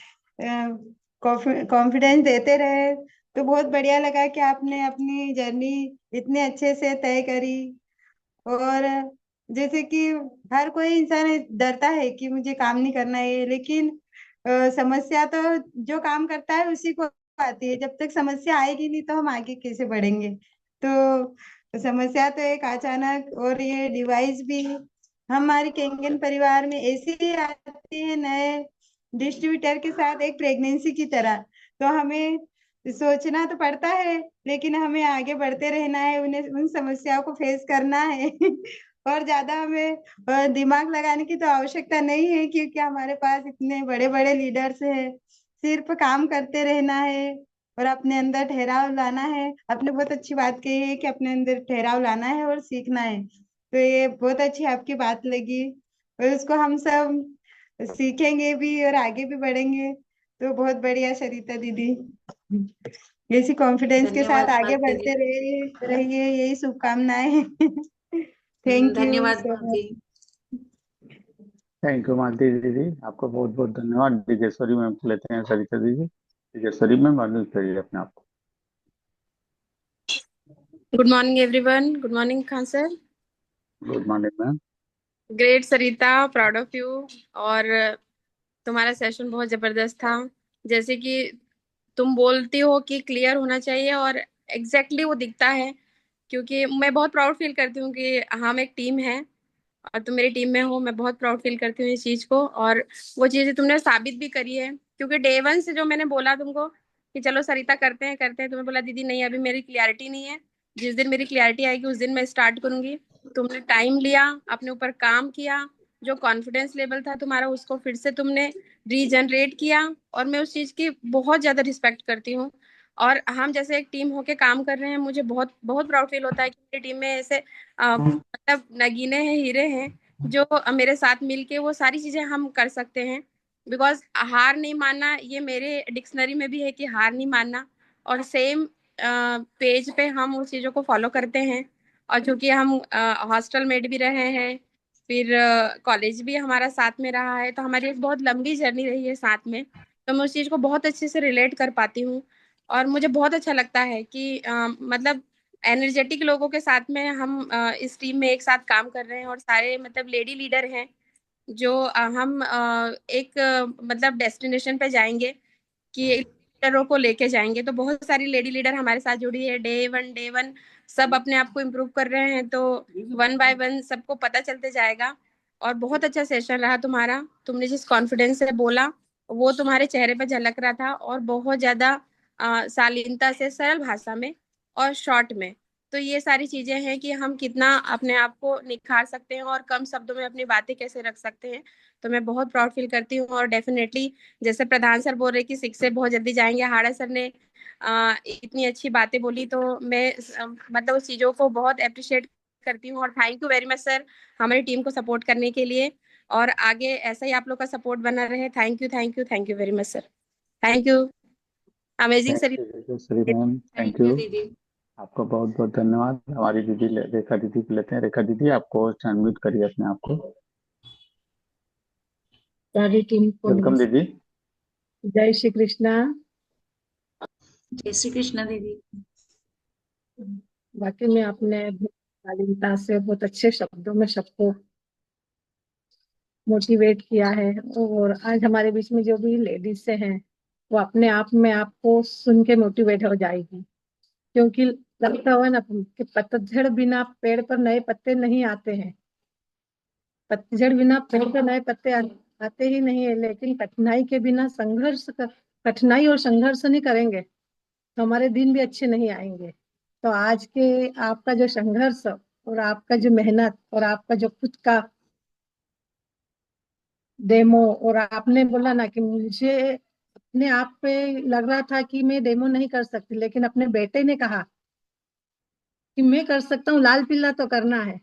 कॉन्फिडेंस देते रहे। तो बहुत बढ़िया लगा कि आपने अपनी जर्नी इतने अच्छे से तय करी। और जैसे कि हर कोई इंसान डरता है कि मुझे काम नहीं करना है, लेकिन समस्या तो जो काम करता है उसी को आती है। जब तक समस्या आएगी नहीं तो हम आगे कैसे बढ़ेंगे। तो समस्या तो एक अचानक, और ये डिवाइस भी हमारे केंगन परिवार में ऐसे ही आते हैं नए डिस्ट्रीब्यूटर के साथ, एक प्रेगनेंसी की तरह। तो हमें सोचना तो पड़ता है, लेकिन हमें आगे बढ़ते रहना है, उन्हें उन समस्याओं को फेस करना है। और ज्यादा हमें दिमाग लगाने की तो आवश्यकता नहीं है, क्योंकि हमारे पास इतने बड़े बड़े लीडर्स हैं। सिर्फ काम करते रहना है और अपने अंदर ठहराव लाना है। आपने बहुत अच्छी बात कही है कि अपने अंदर ठहराव लाना है और सीखना है। तो ये बहुत अच्छी आपकी बात लगी, और उसको हम सब सीखेंगे भी और आगे भी बढ़ेंगे। तो बहुत बढ़िया सरिता दीदी, ऐसी कॉन्फिडेंस के साथ धन्यवाद आगे मालती बढ़ते जी। रहिए, यही शुभकामनाएं। थैंक यू धन्यवाद सो मालती। मच। थैंक यू मालती दीदी, आपका बहुत बहुत धन्यवाद। दिगेश्वरी मैम को लेते हैं। सरिता दीदी, दिगेश्वरी मैम अनम्यूट करिए अपने आप को। Good morning everyone. Good morning Khan sir. Good morning ma'am. Great Sarita, proud of you. और तुम्हारा सेशन बहुत जबरदस्त था। जैसे कि तुम बोलती हो कि क्लियर होना चाहिए, और एग्जैक्टली वो दिखता है। क्योंकि मैं बहुत प्राउड फील करती हूँ कि हम एक टीम है और तुम मेरी टीम में हो। मैं बहुत प्राउड फील करती हूँ इस चीज को, और वो चीजें तुमने साबित भी करी है। क्योंकि डे वन से जो मैंने बोला तुमको कि चलो सरिता करते हैं करते हैं, तुम्हें बोला दीदी नहीं अभी मेरी क्लियरिटी नहीं है, जिस दिन मेरी क्लियरिटी आएगी उस दिन मैं स्टार्ट करूंगी। तुमने टाइम लिया, अपने ऊपर काम किया, जो कॉन्फिडेंस लेवल था तुम्हारा उसको फिर से तुमने रीजनरेट किया, और मैं उस चीज की बहुत ज्यादा रिस्पेक्ट करती हूँ। और हम जैसे एक टीम होके काम कर रहे हैं, मुझे बहुत बहुत प्राउड फील होता है कि मेरी टीम में ऐसे मतलब नगीने हैं, हीरे हैं, जो मेरे साथ मिलके वो सारी चीजें हम कर सकते हैं। बिकॉज हार नहीं मानना, ये मेरे डिक्शनरी में भी है कि हार नहीं मानना। और सेम पेज पे हम उस चीजों को फॉलो करते हैं। और चूंकि हम हॉस्टल मेट भी रहे हैं, फिर कॉलेज भी हमारा साथ में रहा है, तो हमारी एक बहुत लंबी जर्नी रही है साथ में। तो मैं उस चीज को बहुत अच्छे से रिलेट कर पाती हूँ। और मुझे बहुत अच्छा लगता है कि मतलब एनर्जेटिक लोगों के साथ में हम इस टीम में एक साथ काम कर रहे हैं, और सारे मतलब लेडी लीडर हैं, जो हम एक मतलब डेस्टिनेशन पे जाएंगे कि लीडरों को लेके जाएंगे। तो बहुत सारी लेडी लीडर हमारे साथ जुड़ी है। डे वन सब अपने आप को इम्प्रूव कर रहे हैं, तो वन बाय वन सबको पता चलते जाएगा। और बहुत अच्छा सेशन रहा तुम्हारा। तुमने जिस कॉन्फिडेंस से बोला, वो तुम्हारे चेहरे पर झलक रहा था, और बहुत ज्यादा शालीनता से, सरल भाषा में और शॉर्ट में। तो ये सारी चीजें हैं कि हम कितना अपने आप को निखार सकते हैं और कम शब्दों में अपनी बातें कैसे रख सकते हैं। तो मैं बहुत प्राउड फील करती हूँ। और डेफिनेटली जैसे प्रधान सर बोल रहे कि सिक्स से बहुत जल्दी जाएंगे, हाड़ा सर ने इतनी अच्छी बातें बोली, तो मैं मतलब उस चीजों को बहुत अप्रिशिएट करती हूँ। और thank you very much sir, हमारी टीम को सपोर्ट करने के लिए। और आगे ऐसा ही आप लोग का सपोर्ट बना रहे। Thank you, thank you, thank you very much sir. Thank you. Amazing sir. Thank you Shri ma'am, thank thank you you. दीदी। आपका बहुत बहुत धन्यवाद। हमारी दीदी रेखा दीदी को लेते हैं। रेखा दीदी, आपको अनम्यूट करिए अपने आप को। सारी टीम को वेलकम नमस्कार। दीदी। जय श्री कृष्णा। जय श्री कृष्ण दीदी। वाकई में आपने बहुत शालीनता से, बहुत अच्छे शब्दों में सबको मोटिवेट किया है। और आज हमारे बीच में जो भी लेडीज से हैं, वो अपने आप में आपको सुन के मोटिवेट हो जाएगी। क्योंकि लगता हुआ ना कि पतझड़ बिना पेड़ पर नए पत्ते नहीं आते हैं। पतझड़ बिना पेड़ पर नए पत्ते आते ही नहीं है। लेकिन कठिनाई के बिना कठिनाई और संघर्ष नहीं करेंगे तो हमारे दिन भी अच्छे नहीं आएंगे। तो आज के आपका जो संघर्ष और आपका जो मेहनत और आपका जो खुद का डेमो, और आपने बोला ना कि मुझे अपने आप पे लग रहा था कि मैं डेमो नहीं कर सकती, लेकिन अपने बेटे ने कहा कि मैं कर सकता हूँ, लाल पीला तो करना है।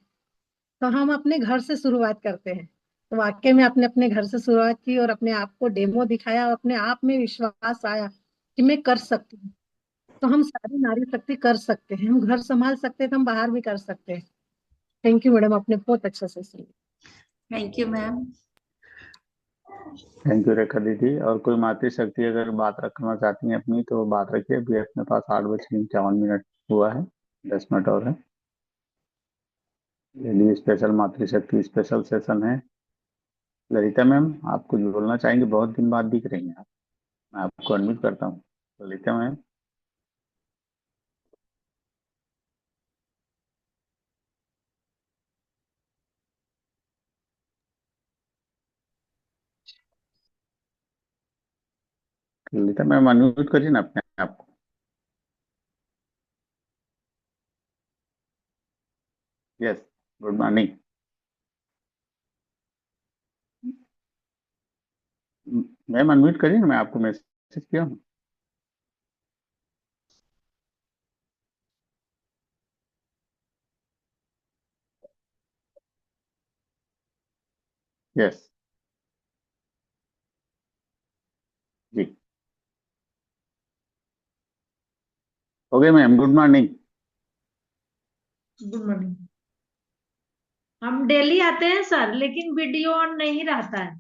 तो हम अपने घर से शुरुआत करते हैं। तो वाकई में आपने अपने घर से शुरुआत की और अपने आप को डेमो दिखाया और अपने आप में विश्वास आया कि मैं कर सकती हूँ। तो हम सारी नारी शक्ति कर सकते हैं। हम घर संभाल सकते हैं तो हम बाहर भी कर सकते हैं। थैंक यू मैडम, आपने बहुत अच्छा से सुना। Thank you ma'am. Thank you Rekha दीदी। और कोई मातृशक्ति अगर बात रखना चाहती हैं अपनी, तो बात रखिए। अभी अपने पास 8:51 हुआ है, 10 मिनट और है। लेडी स्पेशल मातृशक्ति स्पेशल सेशन है। ललिता मैम, आप कुछ बोलना चाहेंगे? बहुत दिन बाद दिख रही हैं आप। मैं आपको अनम्यूट करता हूँ। Lalita ma'am. Lalita ma'am, unmute करिए ना अपने आप को। Yes, good morning ma'am, unmute करिए ना। मैं आपको मैसेज किया हूँ। यस जी, हो गए ma'am. Good morning. Good morning. हम डेली आते हैं सर, लेकिन वीडियो ऑन नहीं रहता है।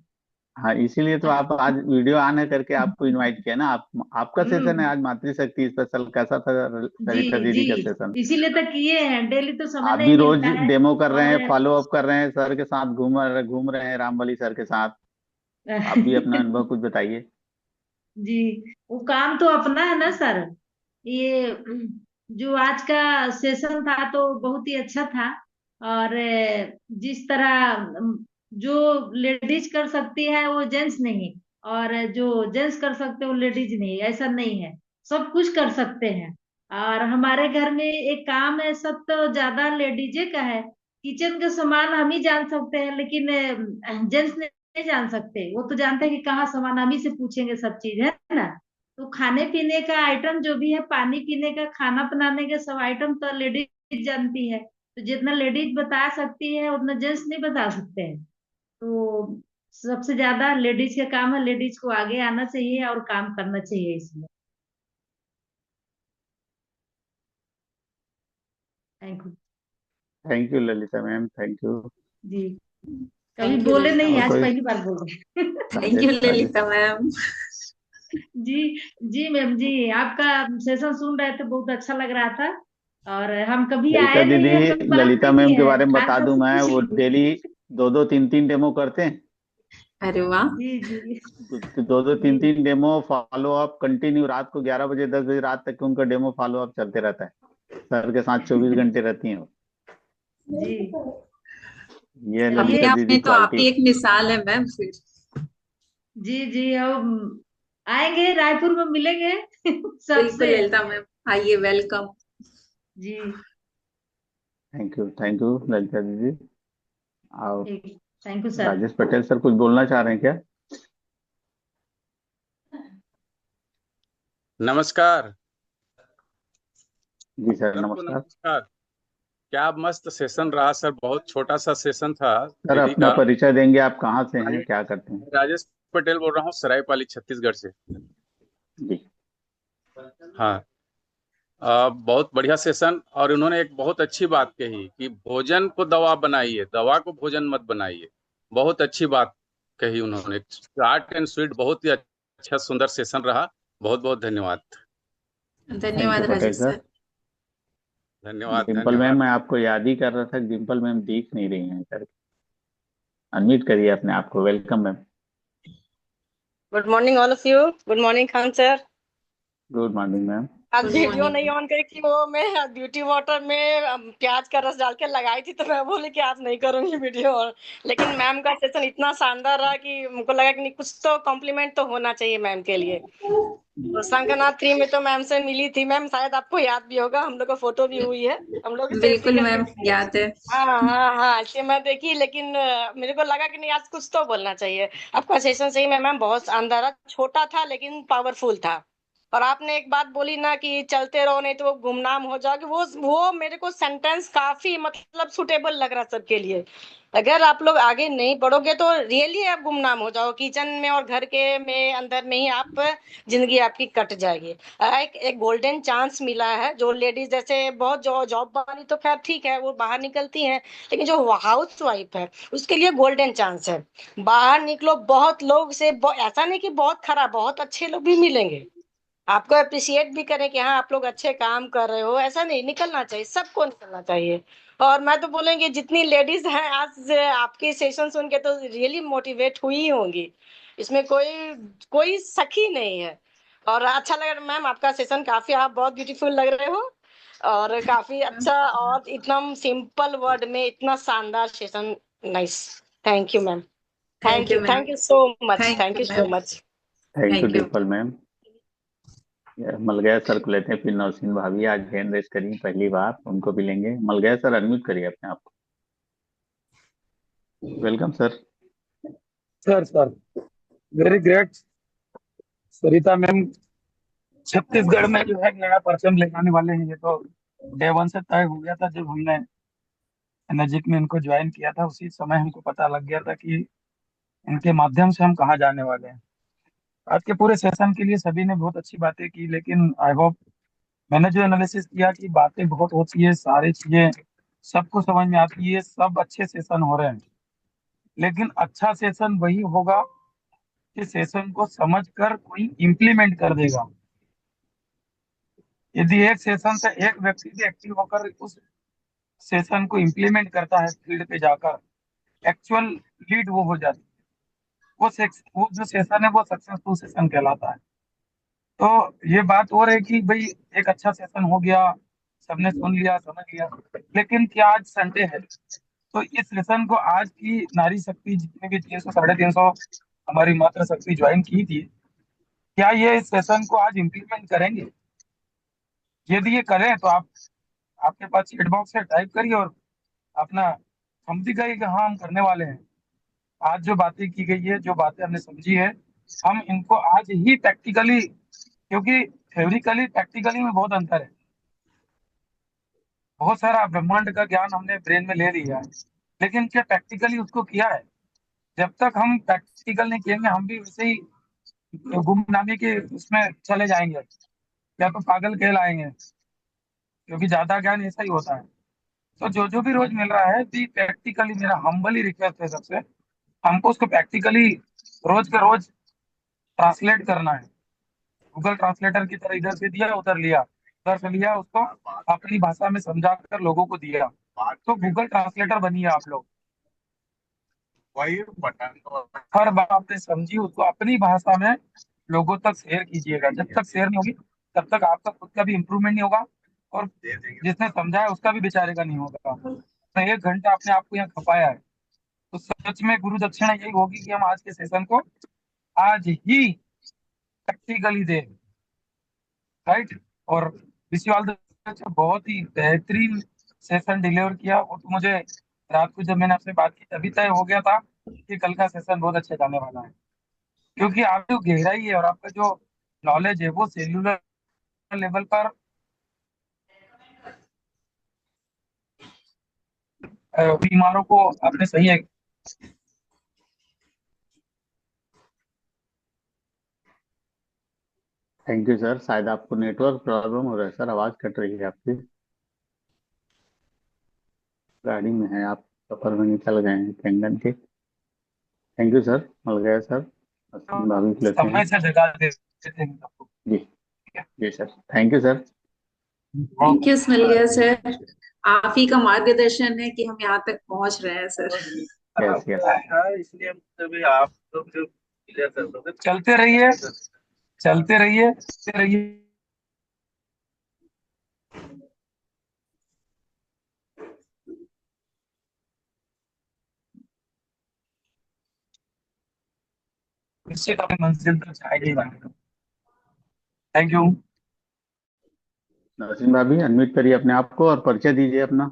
हाँ, इसीलिए तो आप आज वीडियो ऑन करके आपको इनवाइट किया ना। आपका सेशन है हम्म। आज मातृशक्ति स्पेशल। कैसा था जी ललिता जी, दीदी का सेशन? इसीलिए तो किए हैं। डेली तो समय आप नहीं भी रोज मिलता है। डेमो कर रहे और हैं, फॉलो अप कर रहे हैं, सर के साथ घूम रहे हैं, रामबली सर के साथ। आप भी अपना अनुभव कुछ बताइए। जी, वो काम तो अपना है ना सर। ये जो आज का सेशन था तो बहुत ही अच्छा था। और जिस तरह जो लेडीज कर सकती है वो जेंट्स नहीं, और जो जेंट्स कर सकते हैं वो लेडीज नहीं, ऐसा नहीं है। सब कुछ कर सकते हैं। और हमारे घर में एक काम है, सब तो ज्यादा लेडीजे का है। किचन का सामान हम ही जान सकते हैं, लेकिन जेंट्स नहीं जान सकते। वो तो जानते हैं कि कहाँ सामान, हम ही से पूछेंगे सब चीज, है ना। तो खाने पीने का आइटम जो भी है, पानी पीने का, खाना बनाने के सब आइटम तो लेडीज जानती है। तो जितना लेडीज बता सकती है उतना जेंट्स नहीं बता सकते हैं। तो सबसे ज्यादा लेडीज का काम है, लेडीज को आगे आना चाहिए और काम करना चाहिए इसमें। Thank you. Thank you Lalita ma'am, thank you. जी, कभी थैंक यू बोले ललिता नहीं, और आज कोई? पहली बार बोल रहे हैं। Thank you Rajesh, Lalita ma'am. जी। जी मैम जी, आपका सेशन सुन रहे थे, बहुत अच्छा लग रहा था। और हम कभी ललिता आए नहीं है, कभी दीदी, बात ललिता नहीं मैम किए के हैं, बारे में आज बता दूं, आपसे मैं पूछ वो ली। डेली 2-2 3-3 डेमो करते हैं। अरे वाह। जी जी। 2-2 3-3 डेमो फॉलो अप कंटिन्यू, रात को 11 बजे 10 बजे रात तक उनका डेमो फॉलो अप चलते रहता है। सर के साथ 24 घंटे रहती हैं वो। जी। ये चलिए। अपने ललिता आप दीदी में तो आप क्वालिटी। ही एक मिसाल है मैम फिर। जी जी, अब आएंगे रायपुर में मिलेंगे बिल्कुल सबसे। ललिता मैम, आइए, वेलकम। जी। थैंक यू ललिता दीदी। और ठीक। Thank you sir. Rajesh Patel sir कुछ बोलना चाह रहे हैं क्या? नमस्कार। जी सर, सबको नमस्कार। नमस्कार। क्या मस्त सेशन रहा सर, बहुत छोटा सा सेशन था सर दीदी अपना का। परिचय देंगे, आप कहाँ से हैं, मैं क्या करते हैं? राजेश पटेल बोल रहा हूँ, सरायपाली छत्तीसगढ़ से। जी। हाँ। बहुत बढ़िया सेशन, और उन्होंने एक बहुत अच्छी बात कही कि भोजन को दवा बनाइए, दवा को भोजन मत बनाइए। बहुत अच्छी बात कही उन्होंने। शॉर्ट एंड स्वीट, बहुत ही अच्छा सुंदर सेशन रहा। बहुत बहुत धन्यवाद। थैंक यू धन्यवाद पटेल राजेश सर। सर। धन्यवाद डिम्पल मैम, धन्यवाद। मैं आपको याद ही कर रहा था, डिम्पल मैम दिख नहीं रही हैं करके। अनम्यूट करिए अपने आप को। Welcome ma'am. Good morning all of you. Good morning Khan sir. Good morning ma'am. आज गुड वीडियो मॉर्निंग। नहीं ऑन करी थी, वो मैं ब्यूटी वाटर में प्याज का रस डाल के लगाई थी, तो मैं बोली कि आज नहीं करूंगी वीडियो ऑन। लेकिन मैम का सेशन इतना शानदार रहा कि मुझको लगा कि नहीं, कुछ तो कॉम्प्लीमेंट तो होना चाहिए मैम के लिए। तो शंखनाथ 3 में तो मैम से मिली थी। मैम शायद आपको याद भी होगा, हम लोग का फोटो भी हुई है, हम लोग सेल्फी बिल्कुल करके मैम, लिए। याद है। हाँ हाँ हाँ, इसलिए मैं देखी, लेकिन मेरे को लगा कि नहीं, आज कुछ तो बोलना चाहिए। आपका सेशन सही में मैम बहुत शानदार था। छोटा था लेकिन पावरफुल था। और आपने एक बात बोली ना कि चलते रहो नहीं तो वो गुमनाम हो जाओगे, वो मेरे को सेंटेंस काफी मतलब सुटेबल लग रहा सबके लिए। अगर आप लोग आगे नहीं बढ़ोगे तो रियली आप गुमनाम हो जाओ किचन में, और घर के में अंदर में ही आप जिंदगी आपकी कट जाएगी। एक गोल्डन चांस मिला है। जो लेडीज जैसे बहुत जो जॉब वाली तो खैर ठीक है, वो बाहर निकलती हैं, लेकिन जो हाउस वाइफ है उसके लिए गोल्डन चांस है। बाहर निकलो, बहुत लोग से ऐसा नहीं कि बहुत खराब, बहुत अच्छे लोग भी मिलेंगे, आपको अप्रिशिएट भी करें कि हाँ आप लोग अच्छे काम कर रहे हो। ऐसा नहीं, निकलना चाहिए, सबको निकलना चाहिए। और मैं तो बोलेंगे जितनी लेडीज हैं आज आपके सेशन सुन के तो रियली मोटिवेट हुई होंगी, इसमें कोई कोई शक ही नहीं है। और अच्छा लग रहा मैम, आपका सेशन काफी, आप बहुत ब्यूटीफुल लग रहे हो, और काफी अच्छा, और इतना सिंपल वर्ड में इतना शानदार session. Nice. Thank you ma'am. Thank you ma'am. Thank you so much, thank thank you you so ma'am. Much. Thank you thank you. Dimple ma'am. मलगया सर को लेते हैं, फिर नौसीन भाभी आज हैंड रेस करी पहली बार, उनको भी लेंगे। मलगया सर अनम्यूट करिए अपने आप को। Welcome sir. Sir very great. Sarita ma'am Chhattisgarh में जो है नया परचम लेकर वाले हैं, ये तो डे वन से तय हो गया था। जब हमने नजीक में इनको ज्वाइन किया था, उसी समय हमको पता लग गया था कि इनके माध्यम से हम कहाँ जाने वाले हैं। आज के पूरे सेशन के लिए सभी ने बहुत अच्छी बातें की, लेकिन आई होप मैंने जो एनालिसिस किया कि बातें बहुत होती है, सारी चीजें सबको समझ में आती है, सब अच्छे सेशन हो रहे हैं। लेकिन अच्छा सेशन वही होगा कि सेशन को समझकर कोई इम्प्लीमेंट कर देगा। यदि एक सेशन से एक व्यक्ति भी एक्टिव होकर उस सेशन को इम्प्लीमेंट करता है फील्ड पे जाकर, एक्चुअल लीड वो हो जाती है, वो जो सेशन है वो सक्सेसफुल सेशन कहलाता है। तो ये बात हो रही है कि भाई एक अच्छा सेशन हो गया, सबने सुन लिया समझ लिया, लेकिन क्या आज संडे है तो इस सेशन को आज की नारी शक्ति जितने भी 300 350 हमारी मातृ शक्ति ज्वाइन की थी, क्या ये इस सेशन को आज इम्प्लीमेंट करेंगे? यदि ये करें तो आप, आपके पास चैट बॉक्स है, टाइप करिए और अपना समझी करिए कि हाँ हम करने वाले हैं। आज जो बातें की गई है, जो बातें हमने समझी है, हम इनको आज ही प्रैक्टिकली क्योंकि थ्योरिकली प्रैक्टिकली में बहुत अंतर है। बहुत सारा ब्रह्मांड का ज्ञान हमने ब्रेन में ले लिया है, लेकिन क्या प्रैक्टिकली उसको किया है? जब तक हम प्रैक्टिकल नहीं किएंगे हम भी वैसे ही गुमनामी के उसमें चले जाएंगे या तो पागल कहलाएंगे, क्योंकि ज्यादा ज्ञान ऐसा ही होता है। तो जो जो भी रोज मिल रहा है भी प्रैक्टिकली, मेरा हम्बली रिक्वेस्ट है सबसे, हमको उसको प्रैक्टिकली रोज का रोज ट्रांसलेट करना है। गूगल ट्रांसलेटर की तरह इधर से दिया उधर लिया, उधर से लिया उसको अपनी भाषा में समझा कर लोगों को दिया। तो गूगल ट्रांसलेटर बनिए आप लोग। हर बात आपने समझी उसको अपनी भाषा में लोगों तक शेयर कीजिएगा। जब तक शेयर नहीं होगी तब तक आपका खुद का भी इम्प्रूवमेंट नहीं होगा और जिसने समझा है उसका भी बेचारे का नहीं होगा। तो 1 घंटा आपने आपको यहाँ खपाया है, तो सच में गुरु दक्षिणा यही होगी कि हम आज के सेशन को आज ही प्रैक्टिकली दें, राइट। और wish you all the best. बहुत ही बेहतरीन सेशन डिलीवर किया। और तो मुझे रात को जब मैंने आपसे बात की तभी तय हो गया था कि कल का सेशन बहुत अच्छा जाने वाला है, क्योंकि आप जो गहराई है और आपका जो नॉलेज है वो सेल्यूलर लेवल पर बीमारों को आपने सही है। Thank you sir. शायद आपको नेटवर्क प्रॉब्लम हो रहा है सर, आवाज कट रही है आपकी। गाड़ी में है आप, सफर में निकल गए हैं कंगन के। थैंक यू सर, मिल गया सर। भाभी को लेते हैं। समय से जगा देते हैं सबको। जी जी sir, thank you sir. Thank you मिल गया सर। आप ही का मार्गदर्शन है कि हम यहाँ तक पहुंच रहे हैं सर। Yes yes. इसलिए तभी आप लोग जो क्लियर कर दोगे। चलते रहिए, चलते रहिए, चलते रहिए। निश्चित अपनी मंजिल तक जाएगी। Thank you. नरसिंह भाभी अनम्यूट करिए अपने आप को और परिचय दीजिए अपना।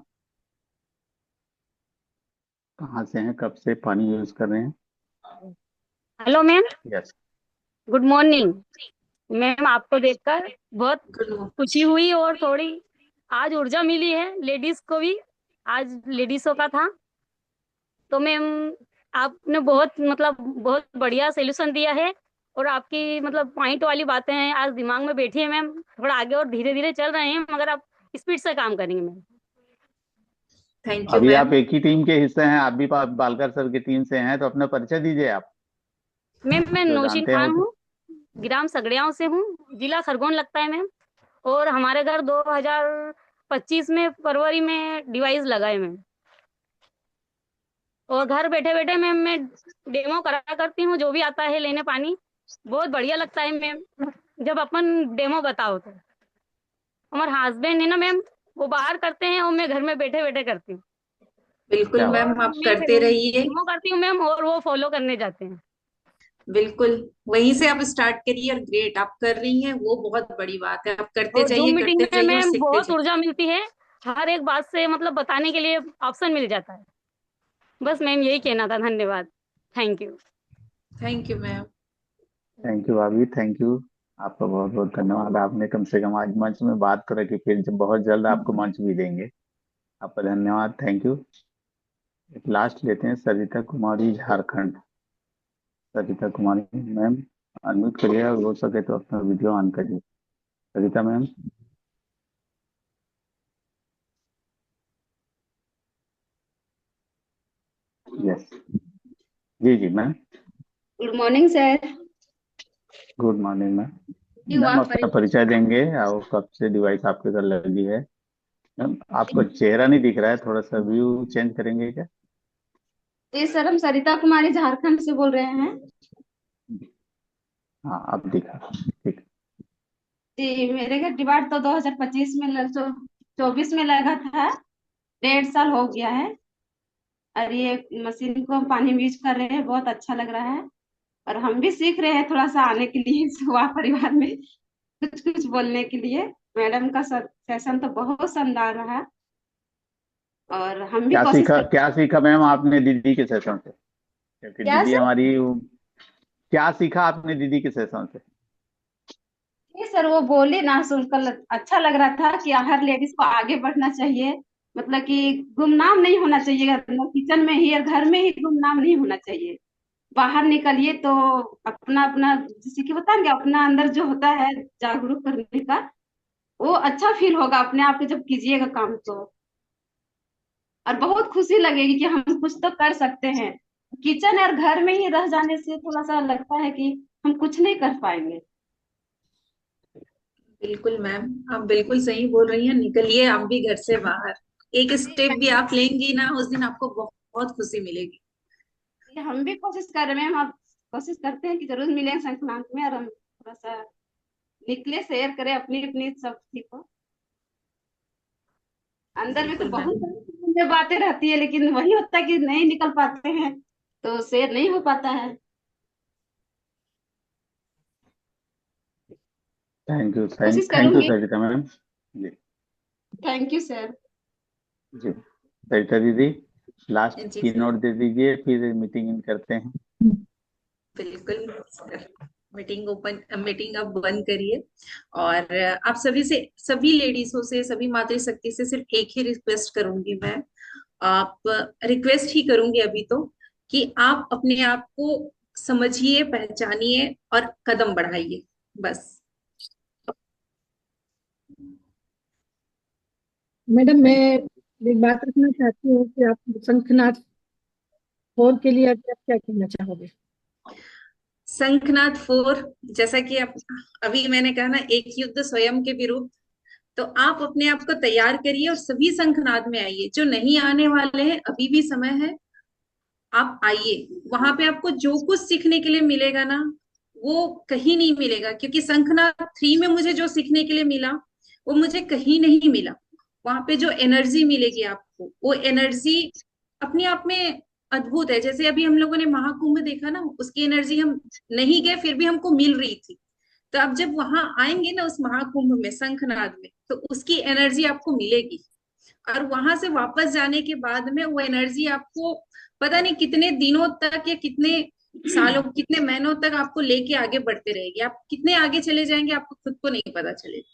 कहाँ से हैं, कब से पानी यूज कर रहे हैं? Hello ma'am, yes. Good morning ma'am. आपको देखकर बहुत खुशी हुई और थोड़ी आज ऊर्जा मिली है। लेडीज को भी आज लेडीजों का था, तो मैम आपने बहुत बढ़िया सोल्यूशन दिया है और आपकी पॉइंट वाली बातें हैं आज दिमाग में बैठी है मैम। थोड़ा आगे और धीरे धीरे चल रहे हैं मगर आप स्पीड से काम करेंगे मैम। थैंक यू अभी मैम। आप एक ही टीम के हिस्से हैं, आप भी बालकर सर की टीम से हैं, तो अपना परिचय दीजिए आप। मैम मैं जो नौशीन जानते खान हो हूँ, ग्राम सगड़ियाओं से हूँ, जिला खरगोन लगता है मैम। और हमारे घर 2025 में फरवरी में डिवाइस लगा है मैम। और घर बैठे बैठे मैम मैं डेमो करा करती हूँ, जो भी आता है लेने पानी। बहुत बढ़िया लगता है मैम जब अपन डेमो बताओ तो। हमारे हस्बैंड है ना मैम, वो बाहर करते हैं और मैं घर में बैठे बैठे करती हूँ। बिल्कुल क्या मैम, बात है। आप मैं करते रहिए। डेमो करती हूँ मैम और वो फॉलो करने जाते हैं। बिल्कुल वहीं से आप स्टार्ट करिए और ग्रेट आप कर रही हैं, वो बहुत बड़ी बात है। आप करते और जूम जाइए, मीटिंग करते में जाइए और मैम सीखते बहुत जाइए। ऊर्जा मिलती है, हर एक बात से बताने के लिए ऑप्शन मिल जाता है। बस मैम यही कहना था, धन्यवाद, thank you. Thank you ma'am. Thank you भाभी, थैंक यू। आपका बहुत बहुत धन्यवाद। आपने कम से कम आज मंच में बात तो रखी, फिर जब बहुत जल्द आपको मंच भी देंगे। आपका धन्यवाद, थैंक यू। एक लास्ट लेते हैं, सरिता कुमारी झारखंड। सरिता कुमारी मैम अनम्यूट करिए और हो सके तो अपना वीडियो ऑन करिए। सरिता मैम। यस। जी जी ma'am. Good morning sir. Good morning ma'am. जी मैम वहाँ अपना परिचय देंगे और कब से डिवाइस आपके घर लगी है? मैम आपका चेहरा नहीं दिख रहा है, थोड़ा सा व्यू चेंज करेंगे क्या? जी सर, हम सरिता कुमारी झारखंड से बोल रहे हैं। हाँ अब दिखा, ठीक। जी मेरे घर डिवाइस तो 2025 में 24 में लगा था, 1.5 साल हो गया है। और ये मशीन को हम पानी में यूज कर रहे हैं, बहुत अच्छा लग रहा है। और हम भी सीख रहे हैं थोड़ा सा आने के लिए हुआ परिवार में कुछ कुछ बोलने के लिए। मैडम का सेशन तो बहुत शानदार रहा और हम भी कोशिश कर। क्या सीखा मैम आपने दीदी के सेशन से? क्योंकि क्या दीदी सर? हमारी क्या सीखा आपने दीदी के सेशन से? नहीं सर, वो बोली ना, सुनकर अच्छा लग रहा था कि हर लेडीज को आगे बढ़ना चाहिए। मतलब कि गुमनाम नहीं होना चाहिए, मतलब किचन में ही और घर में ही गुमनाम नहीं होना चाहिए। बाहर निकलिए तो अपना अपना, जैसे कि बताएंगे, अपना अंदर जो होता है जागरूक करने का, वो अच्छा फील होगा अपने आप को जब कीजिएगा काम तो। और बहुत खुशी लगेगी कि हम कुछ तो कर सकते हैं। किचन और घर में ही रह जाने से थोड़ा सा लगता है कि हम कुछ नहीं कर पाएंगे। बिल्कुल मैम, आप बिल्कुल सही बोल रही हैं। निकलिए आप भी घर से बाहर, एक जी स्टेप भी मैम, आप लेंगी ना, उस दिन आपको बहुत बहुत खुशी मिलेगी। हम भी कोशिश कर रहे हैं मैम। आप कोशिश करते हैं कि जरूर मिलें संक्रांत में, और हम थोड़ा सा निकले, शेयर करें अपनी अपनी सब चीज को। अंदर में तो बिल्कुल बहुत मैम। सारी में बातें रहती है, लेकिन वही होता है कि नहीं निकल पाते हैं, तो शेयर नहीं हो पाता है। थैंक यू, कोशिश थैंक यू करूंगी। सरिता मैम। जी। Thank you sir. जी सरिता दीदी, लास्ट जी की सर, नोट दे दीजिए, फिर मीटिंग इन करते हैं। बिल्कुल सर। मीटिंग अब बंद करिए। और आप सभी से, सभी लेडीजों से, सभी मातृशक्ति से सिर्फ एक ही रिक्वेस्ट करूंगी मैं। आप, रिक्वेस्ट ही करूंगी अभी तो, कि आप अपने आप को समझिए, पहचानिए और कदम बढ़ाइए, बस। मैडम, मैं थैंक एक बात रखना चाहती हूँ कि आप शंखनाद फोर के लिए आप क्या कहना चाहोगे? शंखनाद फोर, जैसा कि अभी मैंने कहा ना, एक युद्ध स्वयं के विरुद्ध। तो आप अपने आप को तैयार करिए और सभी शंखनाद में आइए। जो नहीं आने वाले हैं, अभी भी समय है, आप आइए। वहां पे आपको जो कुछ सीखने के लिए मिलेगा ना, वो कहीं नहीं मिलेगा। क्योंकि शंखनाद थ्री में मुझे जो सीखने के लिए मिला, वो मुझे कहीं नहीं मिला। वहां पे जो एनर्जी मिलेगी आपको, वो एनर्जी अपने आप में अद्भुत है। जैसे अभी हम लोगों ने महाकुंभ देखा ना, उसकी एनर्जी हम नहीं गए फिर भी हमको मिल रही थी। तो अब जब वहां आएंगे ना, उस महाकुंभ में, शंखनाद में, तो उसकी एनर्जी आपको मिलेगी। और वहां से वापस जाने के बाद में वो एनर्जी आपको पता नहीं कितने दिनों तक या कितने सालों, कितने महीनों तक आपको लेके आगे बढ़ते रहेगी। आप कितने आगे चले जाएंगे आपको खुद को नहीं पता चलेगा।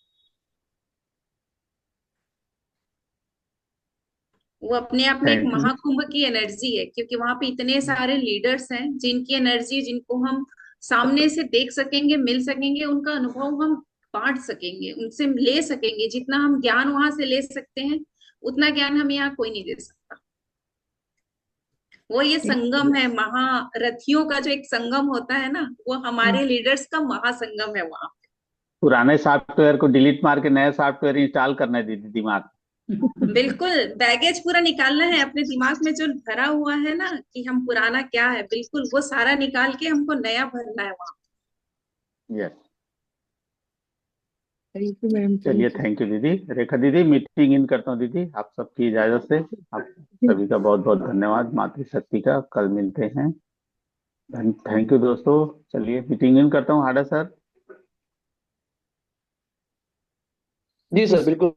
वो अपने आप में एक थैंक यू। महाकुंभ की एनर्जी है, क्योंकि वहां पे इतने सारे लीडर्स हैं जिनकी एनर्जी, जिनको हम सामने से देख सकेंगे, मिल सकेंगे, उनका अनुभव हम बांट सकेंगे, उनसे ले सकेंगे। जितना हम ज्ञान वहां से ले सकते हैं, उतना ज्ञान हमें यहाँ कोई नहीं दे सकता। वो ये संगम है, महारथियों का जो एक संगम होता है ना, वो हमारे लीडर्स का महासंगम है वहां। पुराने सॉफ्टवेयर को डिलीट मार के नया सॉफ्टवेयर इंस्टॉल करना है दीदी, दिमाग। बिल्कुल, बैगेज पूरा निकालना है अपने दिमाग में, जो भरा हुआ है ना कि हम पुराना क्या है, बिल्कुल वो सारा निकाल के हमको नया भरना है वहां। यस। थैंक यू मैम, चलिए, थैंक यू। थैंक यू दीदी। रेखा दीदी, मीटिंग इन करता हूँ दीदी, आप सबकी इजाजत से। आप सभी का बहुत बहुत धन्यवाद, मातृशक्ति का। कल मिलते हैं। थैंक यू दोस्तों। चलिए, मीटिंग इन करता हूँ। हाडा सर। जी सर, बिल्कुल।